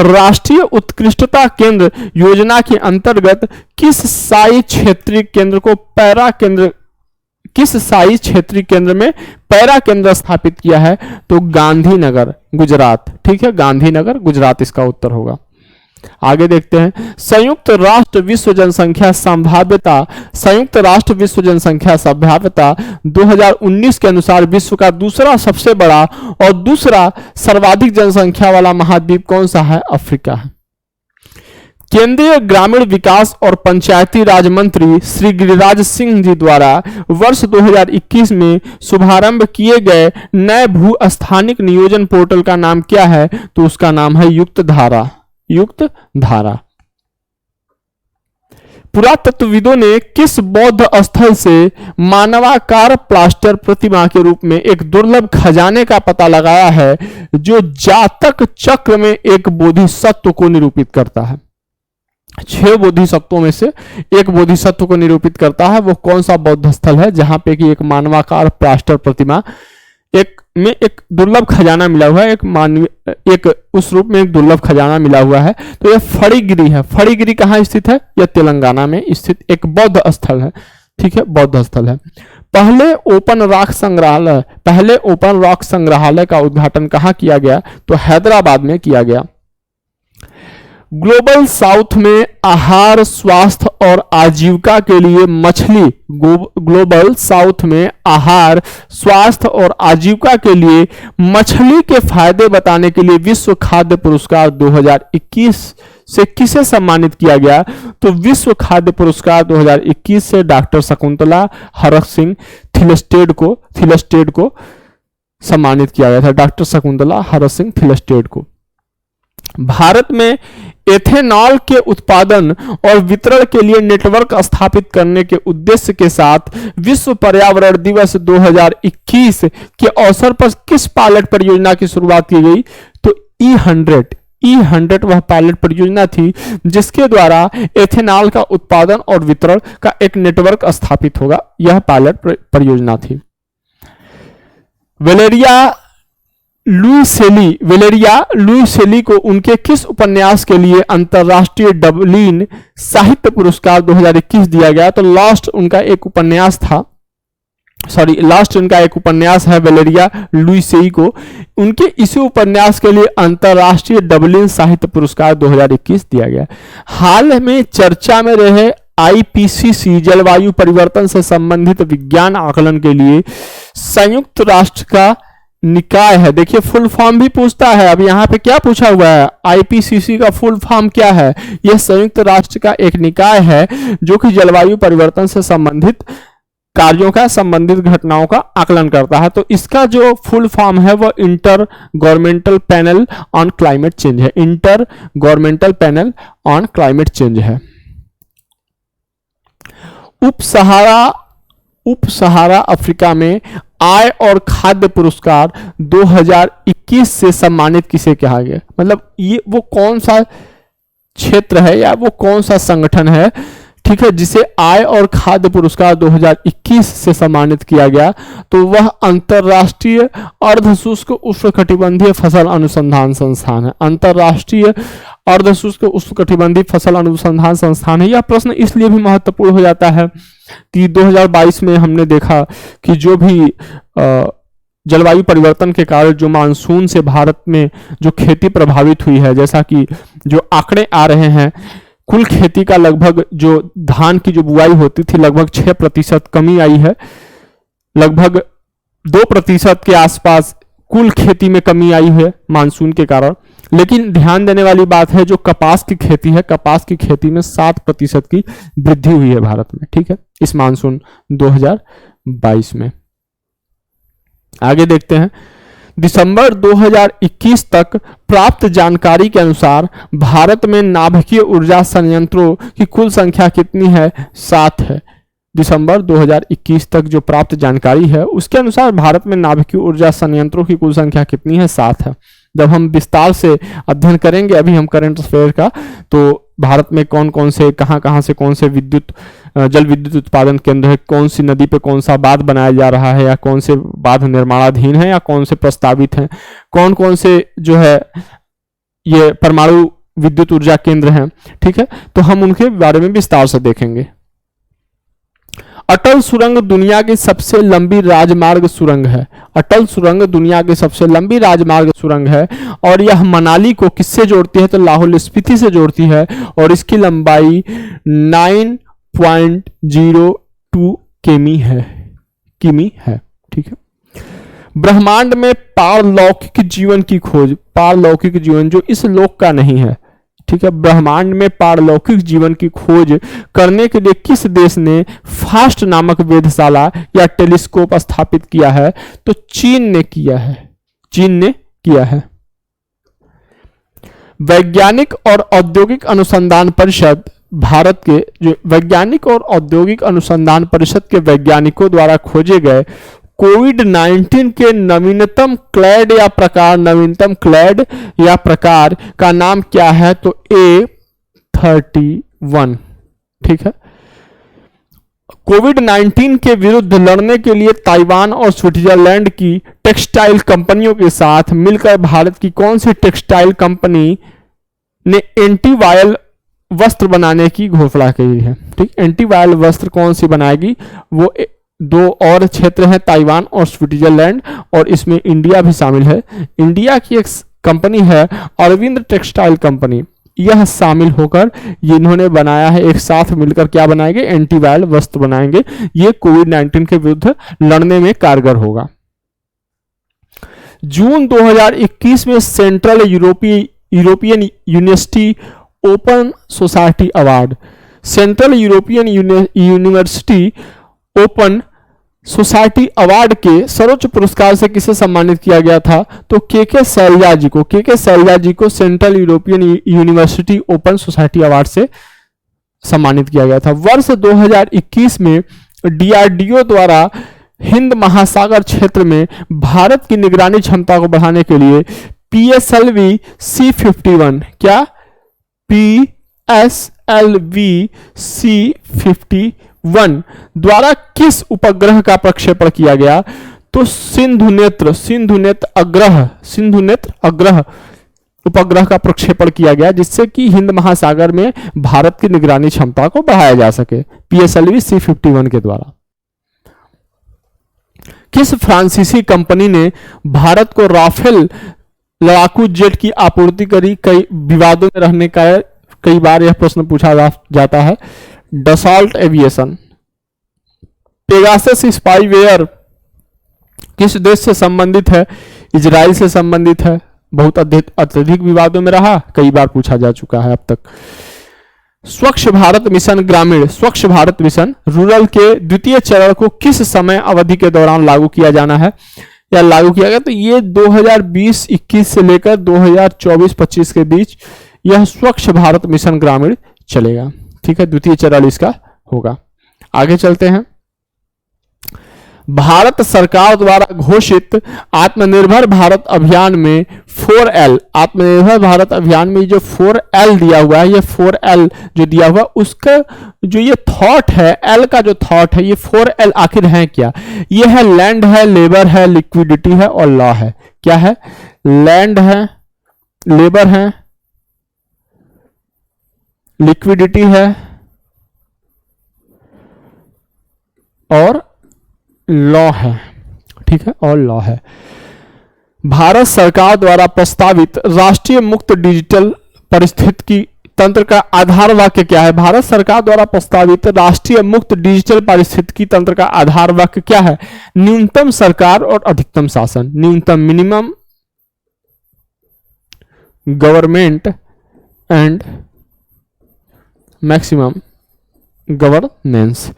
राष्ट्रीय उत्कृष्टता केंद्र योजना के अंतर्गत किस साई क्षेत्रीय केंद्र में पैरा केंद्र स्थापित किया है? तो गांधीनगर, गुजरात। ठीक है, गांधीनगर, गुजरात इसका उत्तर होगा। आगे देखते हैं। संयुक्त राष्ट्र विश्व जनसंख्या संभाव्यता 2019 के अनुसार विश्व का दूसरा सबसे बड़ा और दूसरा सर्वाधिक जनसंख्या वाला महाद्वीप कौन सा है? अफ्रीका है। केंद्रीय ग्रामीण विकास और पंचायती राज मंत्री श्री गिरिराज सिंह जी द्वारा वर्ष 2021 में शुभारंभ किए गए नए भू स्थानिक नियोजन पोर्टल का नाम क्या है? तो उसका नाम है युक्त धारा। पुरातत्वविदों ने किस बौद्ध स्थल से मानवाकार प्लास्टर प्रतिमा के रूप में एक दुर्लभ खजाने का पता लगाया है जो जातक चक्र में एक बोधिसत्व को निरूपित करता है? 6 बोधिसत्वों में से एक बोधिसत्व को निरूपित करता है। वो कौन सा बौद्ध स्थल है जहां पे कि एक मानवाकार प्लास्टर प्रतिमा एक दुर्लभ खजाना मिला हुआ है, उस रूप में एक दुर्लभ खजाना मिला हुआ है? तो यह फड़ीगिरी है। फड़ीगिरी कहाँ स्थित है? यह तेलंगाना में स्थित एक बौद्ध स्थल है। ठीक है, बौद्ध स्थल है। पहले ओपन रॉक संग्रहालय का उद्घाटन कहाँ किया गया? तो हैदराबाद में किया गया। ग्लोबल साउथ में आहार, स्वास्थ्य और आजीविका के लिए मछली, ग्लोबल साउथ में आहार, स्वास्थ्य और आजीविका के लिए मछली के फायदे बताने के लिए विश्व खाद्य पुरस्कार 2021 से किसे सम्मानित किया गया? तो विश्व खाद्य पुरस्कार 2021 से डॉक्टर शकुंतला हरक सिंह थिलस्टेड को सम्मानित किया गया था। डॉक्टर शकुंतला हरक सिंह थिलस्टेड को। भारत में एथेनॉल के उत्पादन और वितरण के लिए नेटवर्क स्थापित करने के उद्देश्य के साथ विश्व पर्यावरण दिवस 2021 के अवसर पर किस पायलट परियोजना की शुरुआत की गई? तो E100 वह पायलट परियोजना थी जिसके द्वारा एथेनॉल का उत्पादन और वितरण का एक नेटवर्क स्थापित होगा। यह पायलट परियोजना थी। वेलेरिया लुइसेली को उनके किस उपन्यास के लिए अंतरराष्ट्रीय डबलिन साहित्य पुरस्कार 2021 दिया गया? तो लास्ट उनका एक उपन्यास है वेलेरिया लुइसेई को, उनके इसी उपन्यास के लिए अंतरराष्ट्रीय डबलिन साहित्य पुरस्कार 2021 दिया गया। हाल में चर्चा में रहे IPCC जलवायु परिवर्तन से संबंधित विज्ञान आकलन के लिए संयुक्त राष्ट्र का निकाय है। देखिए फुल फॉर्म भी पूछता है। अब यहाँ पे क्या पूछा हुआ है? IPCC का फुल फॉर्म क्या है? यह संयुक्त राष्ट्र का एक निकाय है जो कि जलवायु परिवर्तन से संबंधित कार्यों का, संबंधित घटनाओं का आकलन करता है। तो इसका जो फुल फॉर्म है वह inter governmental panel on climate change है। Inter governmental panel on climate change है। उप सहारा अफ्रीका में आय और खाद्य पुरस्कार 2021 से सम्मानित किसे कहा गया? मतलब ये वो कौन सा क्षेत्र है या वो कौन सा संगठन है, ठीक है, जिसे आय और खाद्य पुरस्कार 2021 से सम्मानित किया गया? तो वह अंतरराष्ट्रीय अर्धशुष्क उष्णकटिबंधीय फसल अनुसंधान संस्थान है। अंतरराष्ट्रीय अर्धशुष्क उष्णकटिबंधीय फसल अनुसंधान संस्थान है। यह प्रश्न इसलिए भी महत्वपूर्ण हो जाता है कि 2022 में हमने देखा कि जो भी जलवायु परिवर्तन के कारण जो मानसून से भारत में जो खेती प्रभावित हुई है, जैसा कि जो आंकड़े आ रहे हैं, कुल खेती का लगभग जो धान की जो बुआई होती थी लगभग 6% कमी आई है। लगभग 2% के आसपास कुल खेती में कमी आई है मानसून के कारण। लेकिन ध्यान देने वाली बात है जो कपास की खेती है, कपास की खेती में 7% की वृद्धि हुई है भारत में, ठीक है, इस मानसून 2022 में। आगे देखते हैं। दिसंबर 2021 तक प्राप्त जानकारी के अनुसार भारत में नाभिकीय ऊर्जा संयंत्रों की कुल संख्या कितनी है? 7 है। दिसंबर 2021 तक जो प्राप्त जानकारी है उसके अनुसार भारत में नाभिकीय ऊर्जा संयंत्रों की कुल संख्या कितनी है? 7 है। जब हम विस्तार से अध्ययन करेंगे, अभी हम करंट अफेयर का, तो भारत में कौन कौन से कहां से कौन से जल विद्युत उत्पादन केंद्र है, कौन सी नदी पे कौन सा बांध बनाया जा रहा है, या कौन से बांध निर्माणाधीन है या कौन से प्रस्तावित हैं, कौन कौन से जो है ये परमाणु विद्युत ऊर्जा केंद्र हैं, ठीक है, तो हम उनके बारे में विस्तार से देखेंगे। अटल सुरंग दुनिया की सबसे लंबी राजमार्ग सुरंग है। अटल सुरंग दुनिया की सबसे लंबी राजमार्ग सुरंग है और यह मनाली को किससे जोड़ती है? तो लाहौल स्पीति से जोड़ती है और इसकी लंबाई 9.02 किमी है, ठीक है। ब्रह्मांड में पारलौकिक जीवन की खोज, पारलौकिक जीवन जो इस लोक का नहीं है, ठीक है, ब्रह्मांड में पारलौकिक जीवन की खोज करने के लिए किस देश ने फास्ट नामक वेधशाला या टेलीस्कोप स्थापित किया है? तो चीन ने किया है। वैज्ञानिक और औद्योगिक अनुसंधान परिषद, भारत के जो वैज्ञानिक और औद्योगिक अनुसंधान परिषद के वैज्ञानिकों द्वारा खोजे गए कोविड-19 के नवीनतम क्लैड या प्रकार का नाम क्या है? तो A31, ठीक है। कोविड-19 के विरुद्ध लड़ने के लिए ताइवान और स्विट्जरलैंड की टेक्सटाइल कंपनियों के साथ मिलकर भारत की कौन सी टेक्सटाइल कंपनी ने एंटीवायरल वस्त्र बनाने की घोषणा की है? ठीक, एंटीवायरल वस्त्र कौन सी बनाएगी? वो 2 और क्षेत्र हैं, ताइवान और स्विट्जरलैंड, और इसमें इंडिया भी शामिल है। इंडिया की एक कंपनी है अरविंद टेक्सटाइल कंपनी, यह शामिल होकर ये इन्होंने बनाया है, एक साथ मिलकर क्या बनाएंगे, एंटीवायरल वस्त्र बनाएंगे। ये कोविड-19 के विरुद्ध लड़ने में कारगर होगा। जून 2021 में central European university open society award, central European university open society award के सर्वोच्च पुरस्कार से किसे सम्मानित किया गया था, तो के शैलजा जी को central European university open society award से सम्मानित किया गया था। वर्ष 2021 में डीआरडीओ द्वारा हिंद महासागर क्षेत्र में भारत की निगरानी क्षमता को बढ़ाने के लिए PSLV C51 क्या PSLV C51 द्वारा किस उपग्रह का प्रक्षेपण किया गया, तो सिंधु नेत्र अग्रह उपग्रह का प्रक्षेपण किया गया, जिससे कि हिंद महासागर में भारत की निगरानी क्षमता को बढ़ाया जा सके PSLV C51 के द्वारा। किस फ्रांसीसी कंपनी ने भारत को राफेल लड़ाकू जेट की आपूर्ति करी, कई विवादों में रहने का कई बार यह प्रश्न पूछा जाता है। Dassault aviation. पेगासस स्पाईवेयर किस देश से संबंधित है, इजराइल से संबंधित है, बहुत अत्यधिक विवादों में रहा, कई बार पूछा जा चुका है अब तक। स्वच्छ भारत मिशन ग्रामीण, स्वच्छ भारत मिशन रूरल के द्वितीय चरण को किस समय अवधि के दौरान लागू किया जाना है या लागू किया गया, तो ये 2020-21 से लेकर 2024-25 के बीच यह स्वच्छ भारत मिशन ग्रामीण चलेगा। ठीक है, द्वितीय चरण इसका होगा। आगे चलते हैं। भारत सरकार द्वारा घोषित आत्मनिर्भर भारत अभियान में 4L, आत्मनिर्भर भारत अभियान में जो 4L दिया हुआ है, ये 4L जो दिया हुआ उसका जो ये थॉट है, L का जो थॉट है, ये 4L आखिर है क्या, ये है लैंड है, लेबर है, लिक्विडिटी है और लॉ है। क्या है, लैंड है, लेबर है, लिक्विडिटी है और लॉ है। ठीक है, और लॉ है। भारत सरकार द्वारा प्रस्तावित राष्ट्रीय मुक्त डिजिटल पारिस्थितिकी तंत्र का आधार वाक्य क्या है, भारत सरकार द्वारा प्रस्तावित राष्ट्रीय मुक्त डिजिटल पारिस्थितिकी तंत्र का आधार वाक्य क्या है, न्यूनतम सरकार और अधिकतम शासन, न्यूनतम minimum government and maximum governance.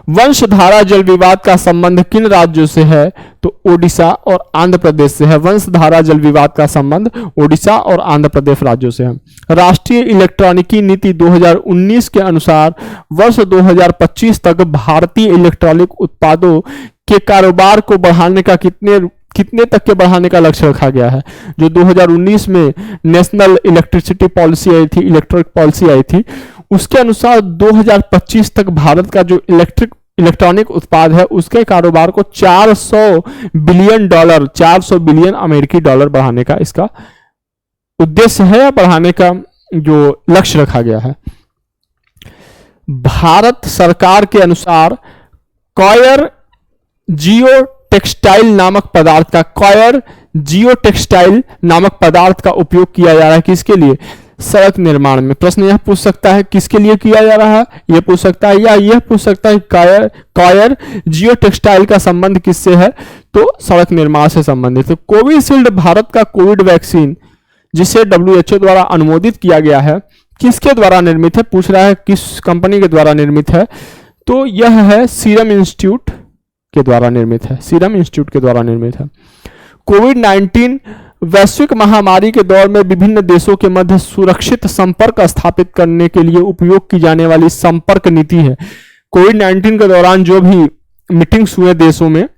Vamsadhara जल विवाद का संबंध किन राज्यों से है, तो ओडिशा और आंध्र प्रदेश से है। वंशधारा जल विवाद का संबंध ओडिशा और आंध्र प्रदेश राज्यों से है। राष्ट्रीय इलेक्ट्रॉनिकी नीति 2019 के अनुसार वर्ष 2025 तक भारतीय इलेक्ट्रॉनिक उत्पादों के कारोबार को बढ़ाने का कितने तक के बढ़ाने का लक्ष्य रखा गया है। जो 2019 में नेशनल इलेक्ट्रिसिटी पॉलिसी आई थी, इलेक्ट्रिक पॉलिसी आई थी, उसके अनुसार 2025 तक भारत का जो इलेक्ट्रॉनिक उत्पाद है उसके कारोबार को 400 बिलियन अमेरिकी डॉलर बढ़ाने का इसका उद्देश्य है या बढ़ाने का जो लक्ष्य रखा गया है। भारत सरकार के अनुसार कॉयर जियो टेक्सटाइल नामक पदार्थ का उपयोग किया जा रहा है किसके लिए, सड़क निर्माण में। प्रश्न यह पूछ सकता है किसके लिए किया जा रहा है, यह पूछ सकता है, या यह पूछ सकता है कॉयर जियो टेक्सटाइल का संबंध किससे है, तो सड़क निर्माण से संबंधित है। कोविशील्ड भारत का कोविड वैक्सीन जिसे WHO द्वारा अनुमोदित किया गया है किसके द्वारा निर्मित है, पूछ रहा है किस कंपनी के द्वारा निर्मित है, तो यह है सीरम इंस्टीट्यूट के द्वारा निर्मित है, सीरम इंस्टीट्यूट के द्वारा निर्मित है। कोविड-19 वैश्विक महामारी के दौर में विभिन्न देशों के मध्य सुरक्षित संपर्क स्थापित करने के लिए उपयोग की जाने वाली संपर्क नीति है। कोविड-19 के दौरान जो भी मीटिंग्स हुए देशों में,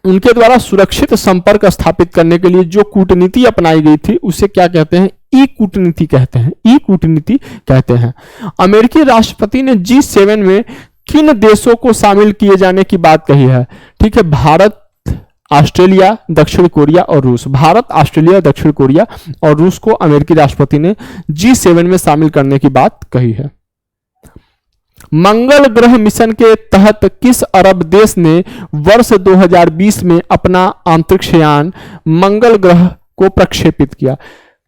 उनके द्वारा सुरक्षित संपर्क स्थापित करने के लिए जो कूटनीति अपनाई गई थी उसे क्या कहते हैं, ई कूटनीति कहते हैं, ई कूटनीति कहते हैं। अमेरिकी राष्ट्रपति ने G7 में किन देशों को शामिल किए जाने की बात कही है, ठीक है, भारत, ऑस्ट्रेलिया, दक्षिण कोरिया और रूस। भारत, ऑस्ट्रेलिया, दक्षिण कोरिया और रूस को अमेरिकी राष्ट्रपति ने G7 में शामिल करने की बात कही है। मंगल ग्रह मिशन के तहत किस अरब देश ने वर्ष 2020 में अपना अंतरिक्ष यान मंगल ग्रह को प्रक्षेपित किया।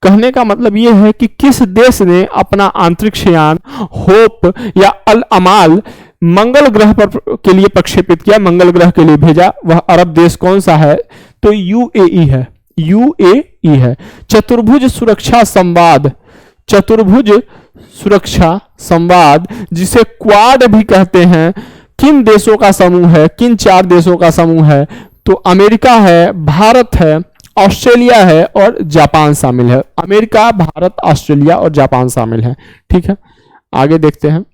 कहने का मतलब ये है कि किस देश ने अपना अंतरिक्ष यान होप या अल अमाल मंगल ग्रह पर के लिए प्रक्षेपित किया, मंगल ग्रह के लिए भेजा, वह अरब देश कौन सा है? तो यूएई है, यूएई है। चतुर्भुज सुरक्षा संवाद, चतुर्भुज सुरक्षा संवाद जिसे क्वाड भी कहते हैं, किन देशों का समूह है? किन 4 देशों का समूह है? तो अमेरिका है, भारत है, ऑस्ट्रेलिया है और जापान शामिल है। अमेरिका, भारत, ऑस्ट्रेलिया और जापान शामिल है। ठीक है, आगे देखते हैं।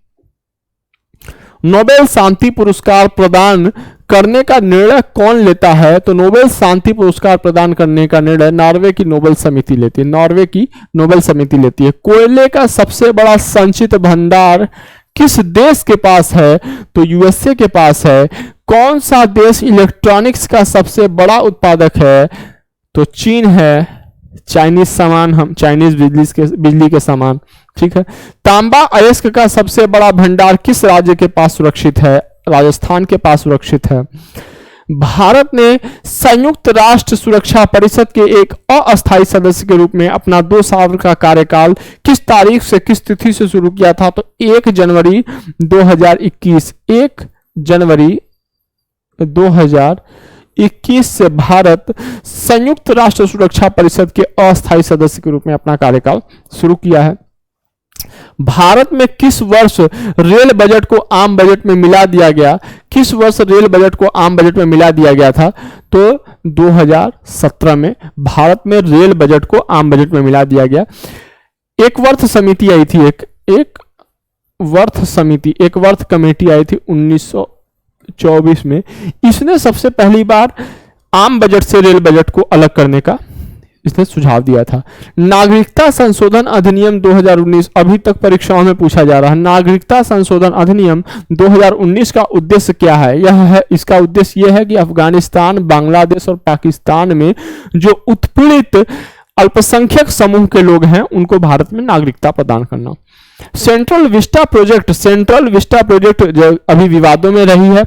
नोबेल शांति पुरस्कार प्रदान करने का निर्णय कौन लेता है? तो नोबेल शांति पुरस्कार प्रदान करने का निर्णय नॉर्वे की नोबेल समिति लेती है, नॉर्वे की नोबेल समिति लेती है। कोयले का सबसे बड़ा संचित भंडार किस देश के पास है? तो यूएसए के पास है। कौन सा देश इलेक्ट्रॉनिक्स का सबसे बड़ा उत्पादक है? तो चीन है। चाइनीज सामान, हम चाइनीज बिजली के सामान। ठीक है। तांबा अयस्क का सबसे बड़ा भंडार किस राज्य के पास सुरक्षित है? राजस्थान के पास सुरक्षित है। भारत ने संयुक्त राष्ट्र सुरक्षा परिषद के एक अस्थायी सदस्य के रूप में अपना 2 साल का कार्यकाल किस तारीख से, किस तिथि से शुरू किया था? तो 1 जनवरी 2021। 1 जनवरी 2021 से भारत संयुक्त राष्ट्र सुरक्षा परिषद के अस्थायी सदस्य के रूप में अपना कार्यकाल शुरू किया है। भारत में किस वर्ष रेल बजट को आम बजट में मिला दिया गया? किस वर्ष रेल बजट को आम बजट में मिला दिया गया था? तो 2017 में भारत में रेल बजट को आम बजट में मिला दिया गया। एक वर्थ समिति आई थी, एक वर्थ समिति, एक वर्थ कमेटी आई थी 1924 में। इसने सबसे पहली बार आम बजट से रेल बजट को अलग करने का इसने सुझाव दिया था। नागरिकता संशोधन अधिनियम 2019 अभी तक परीक्षाओं में पूछा जा रहा है। नागरिकता संशोधन अधिनियम 2019 का उद्देश्य क्या है? यह है, इसका उद्देश्य यह है कि अफगानिस्तान, बांग्लादेश और पाकिस्तान में जो उत्पीड़ित अल्पसंख्यक समूह के लोग हैं उनको भारत में नागरिकता प्रदान करना। Central Vista project, central Vista project जो अभी विवादों में रही है,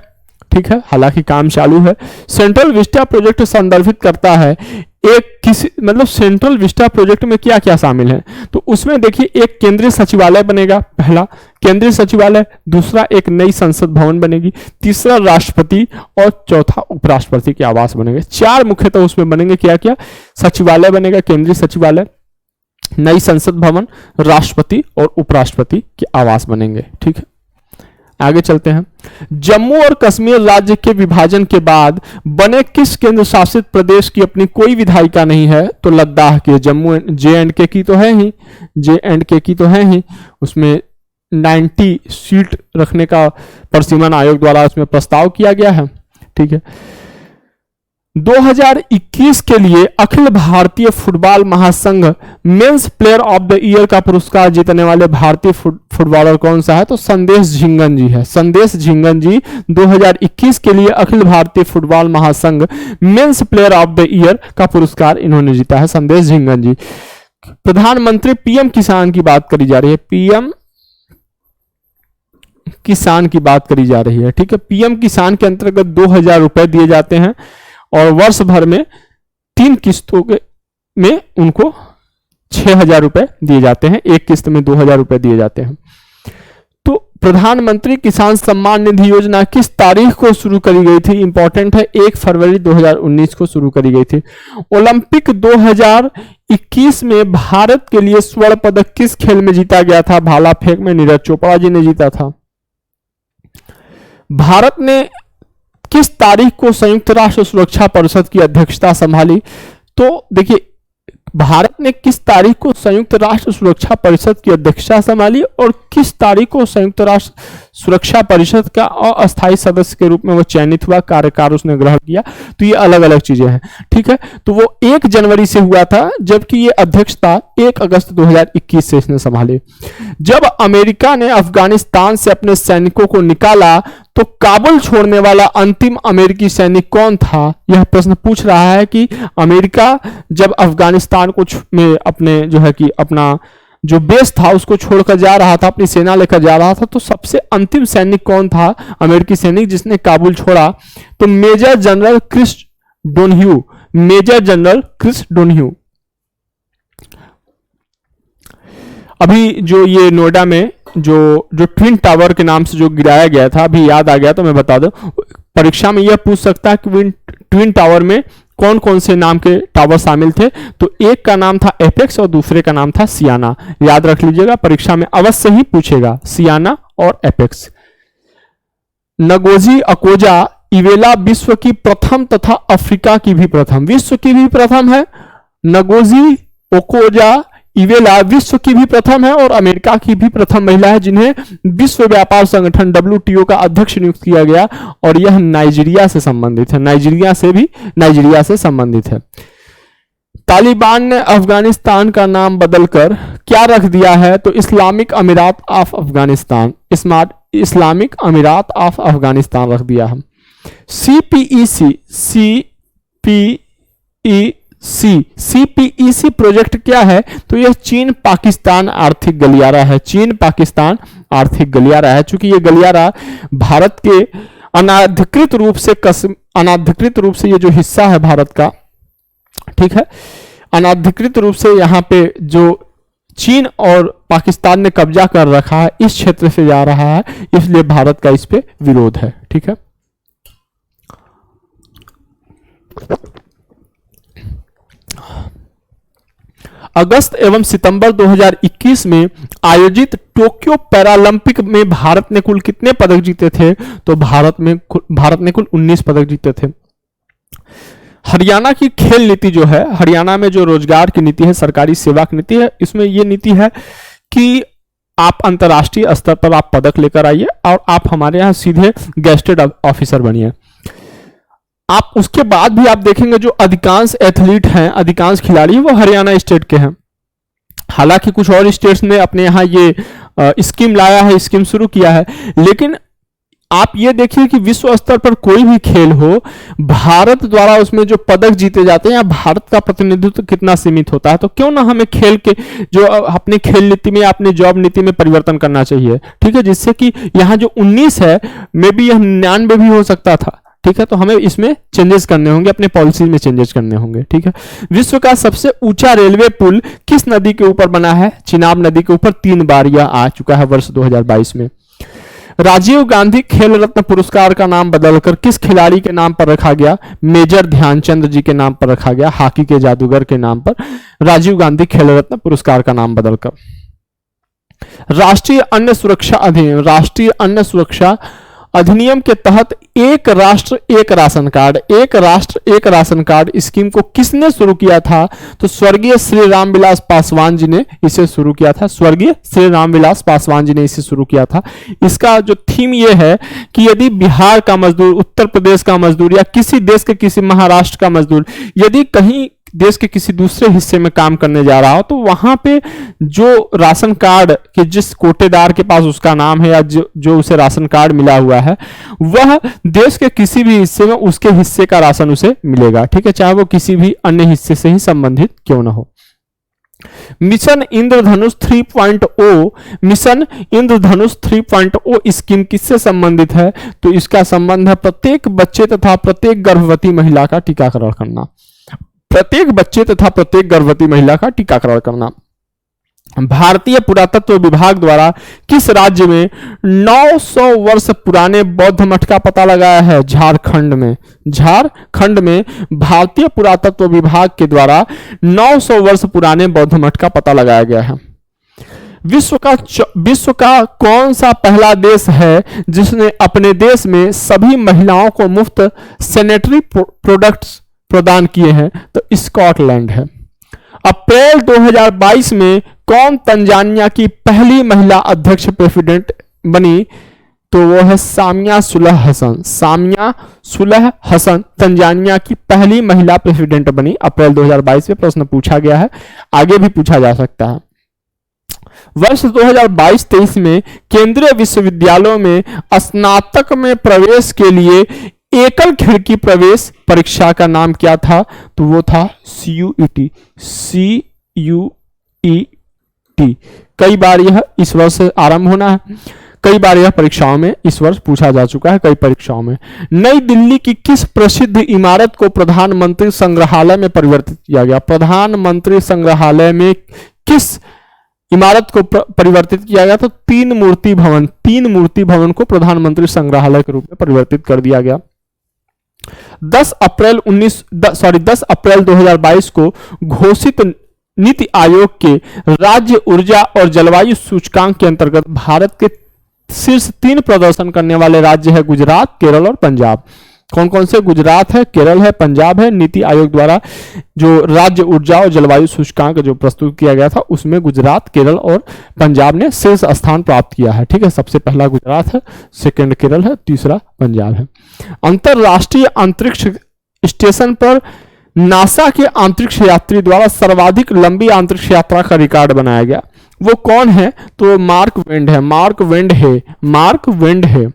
ठीक है, हालांकि काम चालू है। सेंट्रल विस्टा प्रोजेक्ट संदर्भित करता है एक किसी, मतलब सेंट्रल विस्टा प्रोजेक्ट में क्या क्या शामिल है? तो उसमें देखिए, एक केंद्रीय सचिवालय बनेगा, पहला केंद्रीय सचिवालय, दूसरा एक नई संसद भवन बनेगी, तीसरा राष्ट्रपति और चौथा उपराष्ट्रपति के आवास बनेंगे। 4 मुख्यतः उसमें बनेंगे। क्या क्या? सचिवालय बनेगा, केंद्रीय सचिवालय, नई संसद भवन, राष्ट्रपति और उपराष्ट्रपति के आवास बनेंगे। ठीक है, आगे चलते हैं। जम्मू और कश्मीर राज्य के विभाजन के बाद बने किस केंद्र शासित प्रदेश की अपनी कोई विधायिका नहीं है? तो लद्दाख के। जम्मू JNK की तो है ही, JNK की तो है ही, उसमें 90 सीट रखने का परिसीमन आयोग द्वारा उसमें प्रस्ताव किया गया है। ठीक है। 2021 के लिए अखिल भारतीय फुटबॉल महासंघ men's player of the year का पुरस्कार जीतने वाले भारतीय फुटबॉलर कौन सा है? तो संदेश झिंगन जी है। संदेश झिंगन जी 2021 के लिए अखिल भारतीय फुटबॉल महासंघ men's player of the year का पुरस्कार इन्होंने जीता है, संदेश झिंगन जी। प्रधानमंत्री PM किसान की बात करी जा रही है, PM किसान की बात करी जा रही है। ठीक है, PM किसान के अंतर्गत 2000 रुपए दिए जाते हैं और वर्ष भर में 3 किस्तों में उनको 6000 रुपए दिए जाते हैं। एक किस्त में 2000 रुपए दिए जाते हैं। तो प्रधानमंत्री किसान सम्मान निधि योजना किस तारीख को शुरू करी गई थी? इंपॉर्टेंट है, 1 फरवरी 2019 को शुरू करी गई थी। ओलंपिक 2021 में भारत के लिए स्वर्ण पदक किस खेल में जीता गया था? भाला फेंक में नीरज चोपड़ा जी ने जीता था। भारत ने किस तारीख को संयुक्त राष्ट्र सुरक्षा परिषद की अध्यक्षता संभाली? तो देखिए, भारत ने किस तारीख को संयुक्त राष्ट्र सुरक्षा परिषद की अध्यक्षता संभाली और किस तारीख को संयुक्त राष्ट्र सुरक्षा परिषद का अस्थायी सदस्य के रूप में वो चयनित हुआ, कार्यकाल उसने ग्रहण किया। तो ये अलग अलग चीजें हैं। ठीक है, तो वो 1 जनवरी से हुआ था, जबकि ये अध्यक्षता 1 अगस्त 2021 से इसने संभाली। जब अमेरिका ने अफगानिस्तान से अपने सैनिकों को निकाला तो काबुल छोड़ने वाला अंतिम अमेरिकी सैनिक कौन था? यह प्रश्न पूछ रहा है कि अमेरिका जब अफगानिस्तान को में अपने जो है कि अपना जो बेस था उसको छोड़कर जा रहा था, अपनी सेना लेकर जा रहा था, तो सबसे अंतिम सैनिक कौन था अमेरिकी सैनिक जिसने काबुल छोड़ा? तो major general Chris Donahue, major general Chris Donahue. अभी जो ये नोएडा में जो जो ट्विन टावर के नाम से जो गिराया गया था, अभी याद आ गया तो मैं बता दूं, परीक्षा में यह पूछ सकता है कि ट्विन टावर में कौन कौन से नाम के टावर शामिल थे। तो एक का नाम था एपेक्स और दूसरे का नाम था सियाना। याद रख लीजिएगा, परीक्षा में अवश्य ही पूछेगा सियाना और एपेक्स। नगोजी अकोजा इवेला विश्व की प्रथम तथा अफ्रीका की भी प्रथम, विश्व की भी प्रथम है। नगोजी ओकोजा इवेला विश्व की भी प्रथम है और अमेरिका की भी प्रथम महिला है जिन्हें विश्व व्यापार संगठन WTO का अध्यक्ष नियुक्त किया गया, और यह नाइजीरिया से संबंधित है, नाइजीरिया से संबंधित है। तालिबान ने अफगानिस्तान का नाम बदलकर क्या रख दिया है? तो इस्लामिक अमीरात ऑफ अफगानिस्तान, इस्लामिक अमीरात ऑफ अफगानिस्तान रख दिया है। CPEC प्रोजेक्ट क्या है? तो यह चीन पाकिस्तान आर्थिक गलियारा है, चीन पाकिस्तान आर्थिक गलियारा है। चूंकि यह गलियारा भारत के अनाधिकृत रूप से ये जो हिस्सा है भारत का, ठीक है, अनाधिकृत रूप से यहाँ पे जो चीन और पाकिस्तान ने कब्जा कर रखा है, इस क्षेत्र से जा रहा है, इसलिए भारत का इस पे विरोध है। ठीक है, अगस्त एवं सितंबर 2021 में आयोजित टोक्यो पैरालंपिक में भारत ने कुल कितने पदक जीते थे? तो भारत ने कुल 19 पदक जीते थे। हरियाणा की खेल नीति जो है, हरियाणा में जो रोजगार की नीति है, सरकारी सेवा की नीति है, इसमें यह नीति है कि आप अंतर्राष्ट्रीय स्तर पर आप पदक लेकर आइए और आप हमारे यहाँ सीधे गेस्टेड ऑफिसर बनिए। आप उसके बाद भी आप देखेंगे जो अधिकांश एथलीट हैं, अधिकांश खिलाड़ी वो हरियाणा स्टेट के हैं। हालांकि कुछ और स्टेट्स ने अपने यहाँ ये स्कीम लाया है, स्कीम शुरू किया है, लेकिन आप ये देखिए कि विश्व स्तर पर कोई भी खेल हो, भारत द्वारा उसमें जो पदक जीते जाते हैं या भारत का प्रतिनिधित्व कितना सीमित होता है। तो क्यों ना हमें खेल के जो अपने खेल नीति में, अपने जॉब नीति में परिवर्तन करना चाहिए। ठीक है, जिससे कि यहाँ जो 19 है, मे बी यह 99 भी हो सकता था। ठीक है, तो हमें इसमें चेंजेस करने होंगे, अपने पॉलिसी में चेंजेस करने होंगे। ठीक है, विश्व का सबसे ऊंचा रेलवे पुल किस नदी के ऊपर बना है? चिनाब नदी के ऊपर 3 बार यह आ चुका है वर्ष 2022 में। राजीव गांधी खेल रत्न पुरस्कार का नाम बदलकर किस खिलाड़ी के नाम पर रखा गया? मेजर ध्यानचंद जी के नाम पर रखा गया, हॉकी के जादूगर के नाम पर राजीव गांधी खेल रत्न पुरस्कार का नाम बदलकर। राष्ट्रीय अन्न सुरक्षा अधिनियम के तहत एक राष्ट्र एक राशन कार्ड स्कीम को किसने शुरू किया था? तो स्वर्गीय श्री रामविलास पासवान जी ने इसे शुरू किया था, स्वर्गीय श्री रामविलास पासवान जी ने इसे शुरू किया था। इसका जो थीम ये है कि यदि बिहार का मजदूर, उत्तर प्रदेश का मजदूर या किसी देश के किसी महाराष्ट्र का मजदूर यदि कहीं देश के किसी दूसरे हिस्से में काम करने जा रहा हो, तो वहां पे जो राशन कार्ड के जिस कोटेदार के पास उसका नाम है या जो उसे राशन कार्ड मिला हुआ है, वह देश के किसी भी हिस्से में उसके हिस्से का राशन उसे मिलेगा। ठीक है, चाहे वो किसी भी अन्य हिस्से से ही संबंधित क्यों ना हो। मिशन इंद्रधनुष 3.0 स्कीम किससे संबंधित है? तो इसका संबंध है प्रत्येक बच्चे तथा प्रत्येक गर्भवती महिला का टीकाकरण करना, प्रत्येक बच्चे तथा प्रत्येक गर्भवती महिला का टीकाकरण करना। भारतीय पुरातत्व विभाग द्वारा किस राज्य में 900 वर्ष पुराने बौद्ध मठ का पता लगाया है? झारखंड में भारतीय पुरातत्व विभाग के द्वारा 900 वर्ष पुराने बौद्ध मठ का पता लगाया गया है। विश्व का कौन सा पहला देश है जिसने अपने देश में सभी महिलाओं को मुफ्त सैनिटरी प्रोडक्ट्स प्रदान किए हैं? तो स्कॉटलैंड है। अप्रैल 2022 में कौन तंजानिया की पहली महिला अध्यक्ष प्रेसिडेंट बनी? तो वो है सामिया सुलह हसन तंजानिया की पहली महिला प्रेसिडेंट बनी अप्रैल 2022 में। प्रश्न पूछा गया है, आगे भी पूछा जा सकता है। वर्ष 2022-23 में केंद्रीय विश्वविद्यालयों में स्नातक में प्रवेश के लिए एकल खिड़की प्रवेश परीक्षा का नाम क्या था? तो वो था CUET। कई बार यह इस वर्ष आरंभ होना है, कई बार यह परीक्षाओं में इस वर्ष पूछा जा चुका है, कई परीक्षाओं में। नई दिल्ली की किस प्रसिद्ध इमारत को प्रधानमंत्री संग्रहालय में परिवर्तित किया गया? प्रधानमंत्री संग्रहालय में किस इमारत को परिवर्तित किया गया, तो तीन मूर्ति भवन को प्रधानमंत्री संग्रहालय के रूप में परिवर्तित कर दिया गया। 10 अप्रैल 2022 को घोषित नीति आयोग के राज्य ऊर्जा और जलवायु सूचकांक के अंतर्गत भारत के शीर्ष 3 प्रदर्शन करने वाले राज्य है गुजरात, केरल और पंजाब। कौन कौन से? गुजरात है, केरल है, पंजाब है। नीति आयोग द्वारा जो राज्य ऊर्जा और जलवायु सूचकांक जो प्रस्तुत किया गया था उसमें गुजरात, केरल और पंजाब ने शीर्ष स्थान प्राप्त किया है। ठीक है, सबसे पहला गुजरात है, सेकंड केरल है, तीसरा पंजाब है। अंतरराष्ट्रीय अंतरिक्ष स्टेशन पर नासा के अंतरिक्ष यात्री द्वारा सर्वाधिक लंबी अंतरिक्ष यात्रा का रिकॉर्ड बनाया गया। वो कौन है? तो मार्क वेंड है।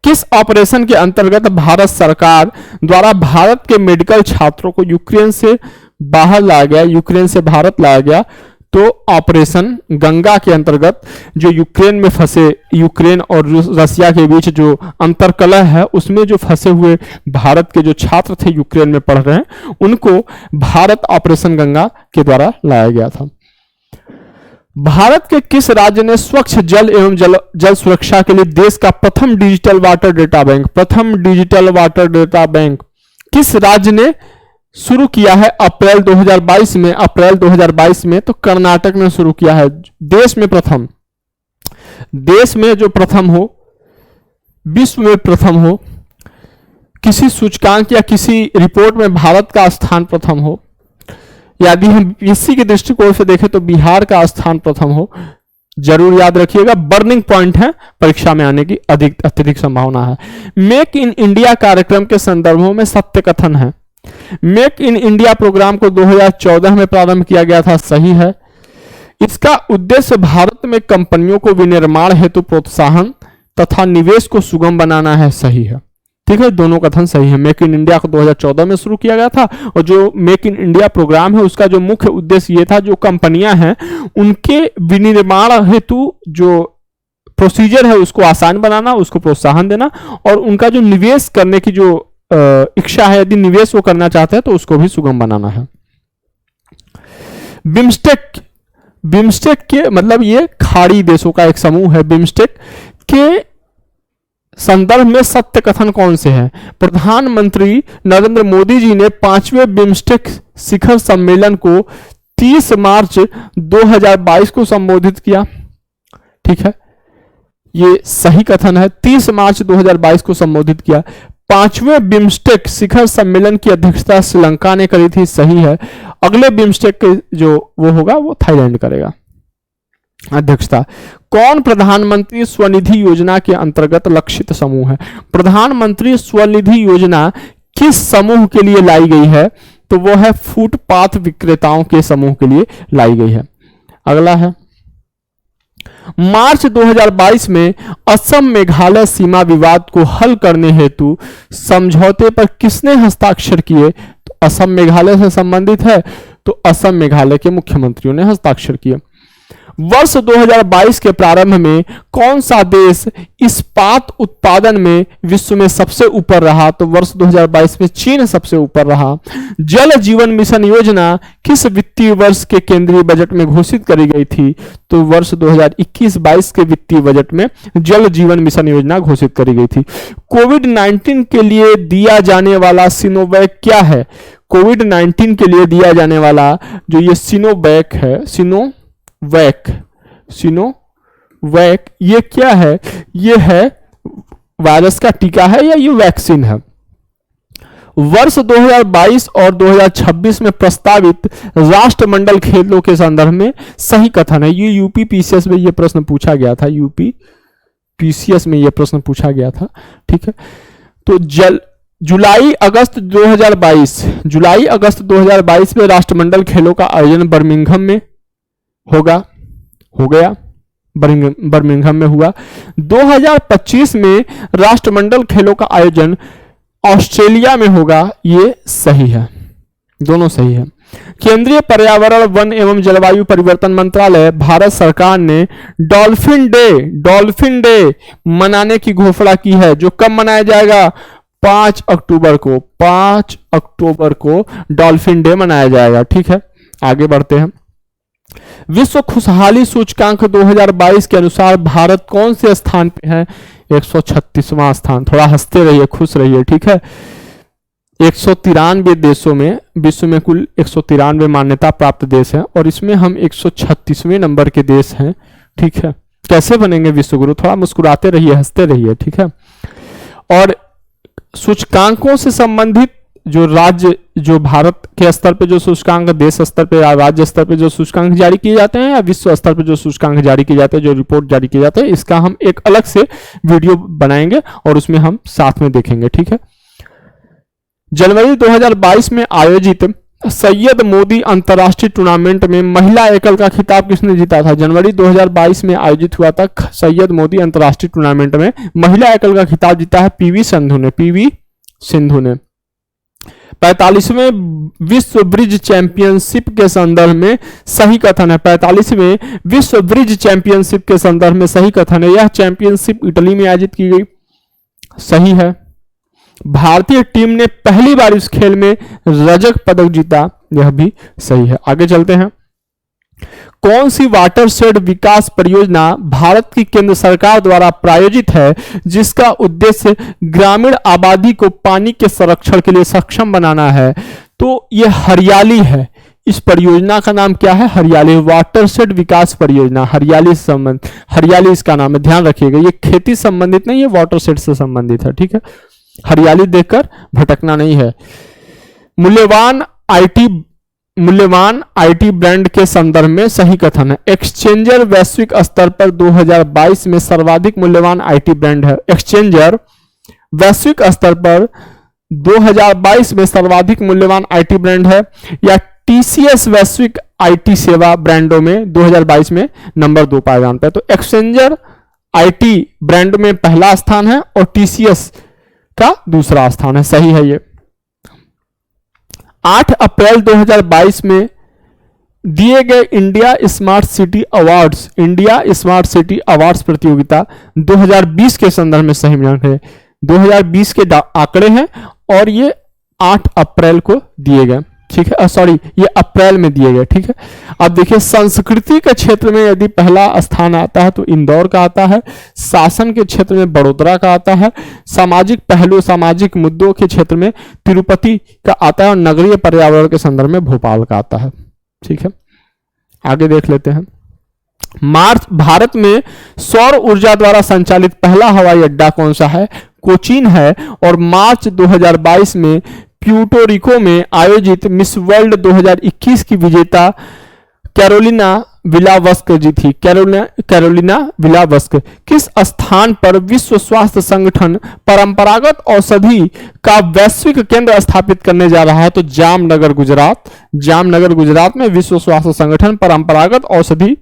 किस ऑपरेशन के अंतर्गत भारत सरकार द्वारा भारत के मेडिकल छात्रों को यूक्रेन से भारत लाया गया? तो ऑपरेशन गंगा के अंतर्गत जो यूक्रेन में फंसे, यूक्रेन और रसिया के बीच जो अंतरकलह है उसमें जो फंसे हुए भारत के जो छात्र थे यूक्रेन में पढ़ रहे हैं उनको भारत ऑपरेशन गंगा के द्वारा लाया गया था। भारत के किस राज्य ने स्वच्छ जल एवं जल सुरक्षा के लिए देश का प्रथम डिजिटल वाटर डेटा बैंक किस राज्य ने शुरू किया है अप्रैल 2022 में? तो कर्नाटक ने शुरू किया है। देश में जो प्रथम हो, विश्व में प्रथम हो, किसी सूचकांक या किसी रिपोर्ट में भारत का स्थान प्रथम हो, यदि हम बीएससी के दृष्टिकोण से देखें तो बिहार का स्थान प्रथम हो। जरूर याद रखिएगा, बर्निंग पॉइंट है, परीक्षा में आने की अत्यधिक संभावना है। मेक इन इंडिया कार्यक्रम के संदर्भों में सत्य कथन है। मेक इन इंडिया प्रोग्राम को 2014 में प्रारंभ किया गया था, सही है। इसका उद्देश्य भारत में कंपनियों को विनिर्माण हेतु प्रोत्साहन तथा निवेश को सुगम बनाना है, सही है। ठीक है, दोनों कथन सही है। मेक इन इंडिया को 2014 में शुरू किया गया था और जो मेक इन इंडिया प्रोग्राम है उसका जो मुख्य उद्देश्य ये था, जो कंपनियां हैं उनके विनिर्माण हेतु जो प्रोसीजर है उसको आसान बनाना, उसको प्रोत्साहन देना और उनका जो निवेश करने की जो इच्छा है, यदि निवेश वो करना चाहते हैं तो उसको भी सुगम बनाना है। बिम्स्टेक के मतलब ये खाड़ी देशों का एक समूह है। बिम्स्टेक के संदर्भ में सत्य कथन कौन से हैं? प्रधानमंत्री नरेंद्र मोदी जी ने 5वें बिम्स्टेक शिखर सम्मेलन को 30 मार्च 2022 को संबोधित किया। ठीक है, ये सही कथन है। 30 मार्च 2022 को संबोधित किया। 5वें बिम्स्टेक शिखर सम्मेलन की अध्यक्षता श्रीलंका ने करी थी, सही है। अगले बिम्स्टेक के जो वो होगा वो थाईलैंड करेगा अध्यक्षता। कौन प्रधानमंत्री स्वनिधि योजना के अंतर्गत लक्षित समूह है? प्रधानमंत्री स्वनिधि योजना किस समूह के लिए लाई गई है? तो वो है फुटपाथ विक्रेताओं के समूह के लिए लाई गई है। अगला है, मार्च 2022 में असम मेघालय सीमा विवाद को हल करने हेतु समझौते पर किसने हस्ताक्षर किए? तो असम मेघालय से संबंधित है तो असम मेघालय के मुख्यमंत्रियों ने हस्ताक्षर किए। वर्ष 2022 के प्रारंभ में कौन सा देश इस्पात उत्पादन में विश्व में सबसे ऊपर रहा? तो वर्ष 2022 में चीन सबसे ऊपर रहा। जल जीवन मिशन योजना किस वित्तीय वर्ष के केंद्रीय बजट में घोषित करी गई थी? तो वर्ष 2021-22 के वित्तीय बजट में जल जीवन मिशन योजना घोषित करी गई थी। कोविड-19 के लिए दिया जाने वाला सिनोवैक क्या है? कोविड-19 के लिए दिया जाने वाला जो ये सिनोवैक है, सिनोवैक ये क्या है? ये है वायरस का टीका है या ये वैक्सीन है। वर्ष 2022 और 2026 में प्रस्तावित राष्ट्रमंडल खेलों के संदर्भ में सही कथन है। ये यूपी पीसीएस में ये प्रश्न पूछा गया था, ठीक है। तो जुलाई अगस्त 2022 में राष्ट्रमंडल खेलों का आयोजन बर्मिंघम में बर्मिंघम में हुआ। 2025 में राष्ट्रमंडल खेलों का आयोजन ऑस्ट्रेलिया में होगा, ये सही है, दोनों सही है। केंद्रीय पर्यावरण, वन एवं जलवायु परिवर्तन मंत्रालय भारत सरकार ने डॉल्फिन डे मनाने की घोषणा की है, जो कब मनाया जाएगा? 5 अक्टूबर को डॉल्फिन डे मनाया जाएगा। ठीक है, आगे बढ़ते हैं। विश्व खुशहाली सूचकांक 2022 के अनुसार भारत कौन से स्थान पे है? 136वां स्थान। थोड़ा हंसते रहिए, खुश रहिए, ठीक है। 193 देशों में, विश्व में कुल 193 मान्यता प्राप्त देश हैं और इसमें हम 136वें नंबर के देश हैं, ठीक है। कैसे बनेंगे विश्व गुरु? थोड़ा मुस्कुराते रहिए, हंसते रहिए, ठीक है। और सूचकांकों से संबंधित जो राज्य, जो भारत के स्तर पे जो सूचकांक, देश स्तर पे या राज्य स्तर पे जो सूचकांक जारी किए जाते हैं या विश्व स्तर पे जो सूचकांक जारी किए जाते हैं, जो रिपोर्ट जारी किए जाते हैं, इसका हम एक अलग से वीडियो बनाएंगे और उसमें हम साथ में देखेंगे, ठीक है। जनवरी 2022 में आयोजित सैयद मोदी अंतर्राष्ट्रीय टूर्नामेंट में महिला एकल का खिताब किसने जीता था? जनवरी 2022 में आयोजित हुआ था सैयद मोदी अंतर्राष्ट्रीय टूर्नामेंट में महिला एकल का खिताब जीता है पीवी सिंधु ने। पीवी सिंधु ने 45वें विश्व ब्रिज चैंपियनशिप के संदर्भ में सही कथन है। 45वें विश्व ब्रिज चैंपियनशिप के संदर्भ में सही कथन है। यह चैंपियनशिप इटली में आयोजित की गई। सही है। भारतीय टीम ने पहली बार इस खेल में रजत पदक जीता। यह भी सही है। आगे चलते हैं। कौन सी वाटरशेड विकास परियोजना भारत की केंद्र सरकार द्वारा प्रायोजित है जिसका उद्देश्य ग्रामीण आबादी को पानी के संरक्षण के लिए सक्षम बनाना है? तो यह हरियाली है। इस परियोजना का नाम क्या है? हरियाली वाटरशेड विकास परियोजना। हरियाली संबंध, हरियाली इसका नाम है, ध्यान रखिएगा। ये खेती संबंधित नहीं है, वाटरशेड से संबंधित है, ठीक है। हरियाली देखकर भटकना नहीं है। मूल्यवान आईटी ब्रांड के संदर्भ में सही कथन है। एक्सचेंजर वैश्विक स्तर पर 2022 में सर्वाधिक मूल्यवान आईटी ब्रांड है। एक्सचेंजर वैश्विक स्तर पर 2022 में सर्वाधिक मूल्यवान आईटी ब्रांड है, या टीसीएस वैश्विक आईटी सेवा ब्रांडों में 2022 में नंबर 2 पायदान पर। तो एक्सचेंजर आईटी ब्रांड में पहला स्थान है और टीसीएस का दूसरा स्थान है। सही है ये। 8 अप्रैल 2022 में दिए गए India smart city awards, India smart city awards प्रतियोगिता 2020 के संदर्भ में सही मिलान है। 2020 के आंकड़े हैं और ये 8 अप्रैल को दिए गए, ठीक है। सॉरी, ये अप्रैल में दिए गए, ठीक है। अब देखिए, संस्कृति के क्षेत्र में यदि पहला स्थान आता है तो इंदौर का आता है। शासन के क्षेत्र में बड़ोदरा का आता है। सामाजिक पहलू, सामाजिक मुद्दों के क्षेत्र में तिरुपति का आता है और नगरीय पर्यावरण के संदर्भ में भोपाल का आता है, ठीक है। आगे देख लेते हैं। भारत में सौर ऊर्जा द्वारा संचालित पहला हवाई अड्डा कौन सा है? कोचीन है। और मार्च 2022 में प्यूर्टो में आयोजित मिस वर्ल्ड 2021 की विजेता कैरोलिना विलावस्क जी थी। कैरोलिना विलावस्क किस स्थान पर विश्व स्वास्थ्य संगठन परंपरागत औषधि का वैश्विक केंद्र स्थापित करने जा रहा है? तो जामनगर, गुजरात। जामनगर, गुजरात में विश्व स्वास्थ्य संगठन परंपरागत औषधि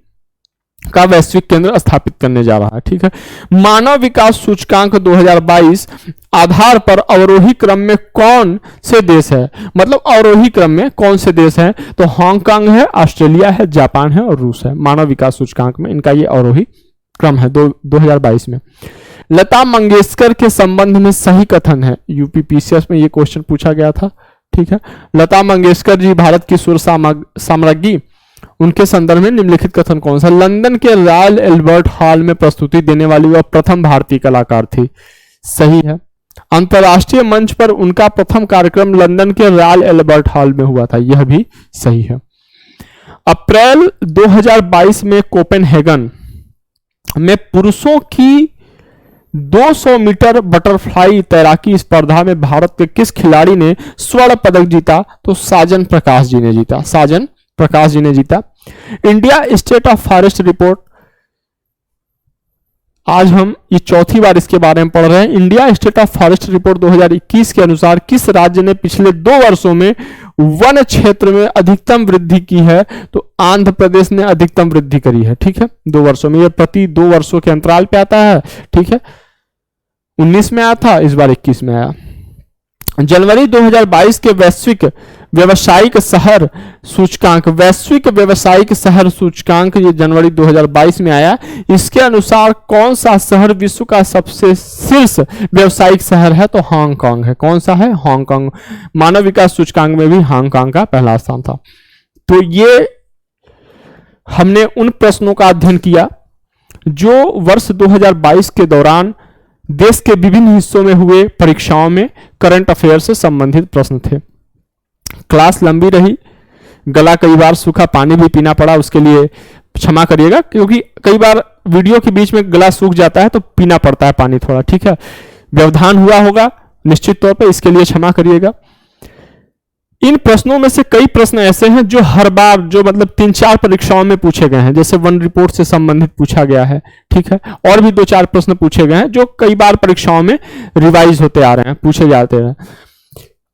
का वैश्विक केंद्र स्थापित करने जा रहा है, ठीक है। मानव विकास सूचकांक 2022 आधार पर अवरोही क्रम में कौन से देश है? मतलब अवरोही क्रम में कौन से देश हैं? तो हांगकांग है, ऑस्ट्रेलिया है, जापान है और रूस है। मानव विकास सूचकांक में इनका ये अवरोही क्रम है 2022 में। लता मंगेशकर के संबंध में सही कथन है। यूपीपीसीएस में ये क्वेश्चन पूछा गया था, ठीक है। लता मंगेशकर जी भारत की सुर साम्राज्ञी, उनके संदर्भ में निम्नलिखित कथन कौन सा? लंदन के रॉयल एल्बर्ट हॉल में प्रस्तुति देने वाली वह प्रथम भारतीय कलाकार थी। सही है। अंतरराष्ट्रीय मंच पर उनका प्रथम कार्यक्रम लंदन के रॉयल एल्बर्ट हॉल में हुआ था। यह भी सही है। अप्रैल 2022 में कोपेनहेगन में पुरुषों की 200 मीटर बटरफ्लाई तैराकी स्पर्धा में भारत के किस खिलाड़ी ने स्वर्ण पदक जीता? तो साजन प्रकाश जी ने जीता। साजन प्रकाश जी ने जीता। India state of forest report, आज हम ये चौथी बार इसके बारे में पढ़ रहे हैं। India state of forest report 2021 के अनुसार किस राज्य ने पिछले 2 वर्षों में वन क्षेत्र में अधिकतम वृद्धि की है? तो आंध्र प्रदेश ने अधिकतम वृद्धि करी है, ठीक है। 2 वर्षों में, ये प्रति 2 वर्षों के अंतराल पे आता है, ठीक है। 19 में आया था, इस बार 21 में आया। जनवरी 2022 के वैश्विक व्यवसायिक शहर सूचकांक, वैश्विक व्यवसायिक शहर सूचकांक ये जनवरी 2022 में आया। इसके अनुसार कौन सा शहर विश्व का सबसे शीर्ष व्यवसायिक शहर है? तो हांगकांग है। कौन सा है? हांगकांग। मानव विकास सूचकांक में भी हांगकांग का पहला स्थान था। तो ये हमने उन प्रश्नों का अध्ययन किया जो वर्ष 2022 के दौरान देश के विभिन्न हिस्सों में हुए परीक्षाओं में करंट अफेयर से संबंधित प्रश्न थे। क्लास लंबी रही, गला कई बार सूखा, पानी भी पीना पड़ा, उसके लिए क्षमा करिएगा, क्योंकि कई बार वीडियो के बीच में गला सूख जाता है तो पीना पड़ता है पानी थोड़ा, ठीक है। व्यवधान हुआ होगा निश्चित तौर पे, इसके लिए क्षमा करिएगा। इन प्रश्नों में से कई प्रश्न ऐसे हैं जो हर बार, जो मतलब 3-4 परीक्षाओं में पूछे गए हैं, जैसे वन रिपोर्ट से संबंधित पूछा गया है, ठीक है। और भी 2-4 प्रश्न पूछे गए हैं जो कई बार परीक्षाओं में रिवाइज होते आ रहे हैं, पूछे जाते हैं।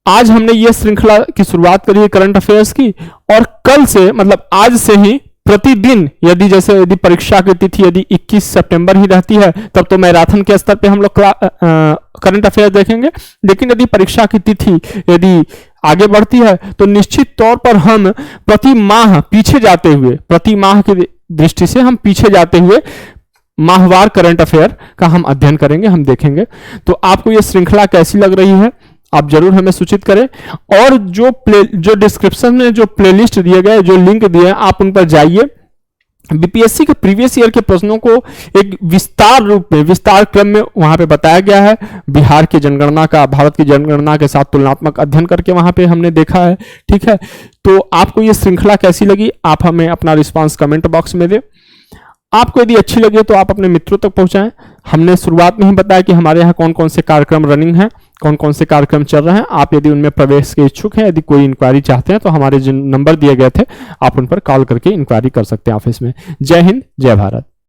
आज हमने ये श्रृंखला की शुरुआत करी है करंट अफेयर्स की, और कल से मतलब आज से ही प्रतिदिन, यदि परीक्षा की तिथि यदि 21 सितंबर ही रहती है तब तो मैराथन के स्तर पे हम लोग करंट अफेयर देखेंगे, लेकिन यदि परीक्षा की तिथि यदि आगे बढ़ती है तो निश्चित तौर पर हम प्रति माह पीछे जाते हुए, प्रति माह की दृष्टि से हम पीछे जाते हुए माहवार करंट अफेयर का हम अध्ययन करेंगे, हम देखेंगे। तो आपको यह श्रृंखला कैसी लग रही है आप जरूर हमें सूचित करें, और जो डिस्क्रिप्शन में जो प्लेलिस्ट दिए गए, जो लिंक दिए हैं, आप उन पर जाइए। बीपीएससी के प्रीवियस ईयर के प्रश्नों को एक विस्तार रूप में, विस्तार क्रम में वहां पे बताया गया है। बिहार की जनगणना का भारत की जनगणना के साथ तुलनात्मक अध्ययन करके वहां पे हमने देखा है, ठीक है। तो आपको ये श्रृंखला कैसी लगी, आप हमें अपना रिस्पांस कमेंट बॉक्स में दें। आपको यदि अच्छी लगे तो आप अपने मित्रों तक पहुंचाएं। हमने शुरुआत में ही बताया कि हमारे यहाँ कौन कौन से कार्यक्रम रनिंग हैं, कौन कौन से कार्यक्रम चल रहे हैं। आप यदि उनमें प्रवेश के इच्छुक हैं, यदि कोई इंक्वायरी चाहते हैं, तो हमारे जिन नंबर दिए गए थे आप उन पर कॉल करके इंक्वायरी कर सकते हैं ऑफिस में। जय हिंद, जय भारत।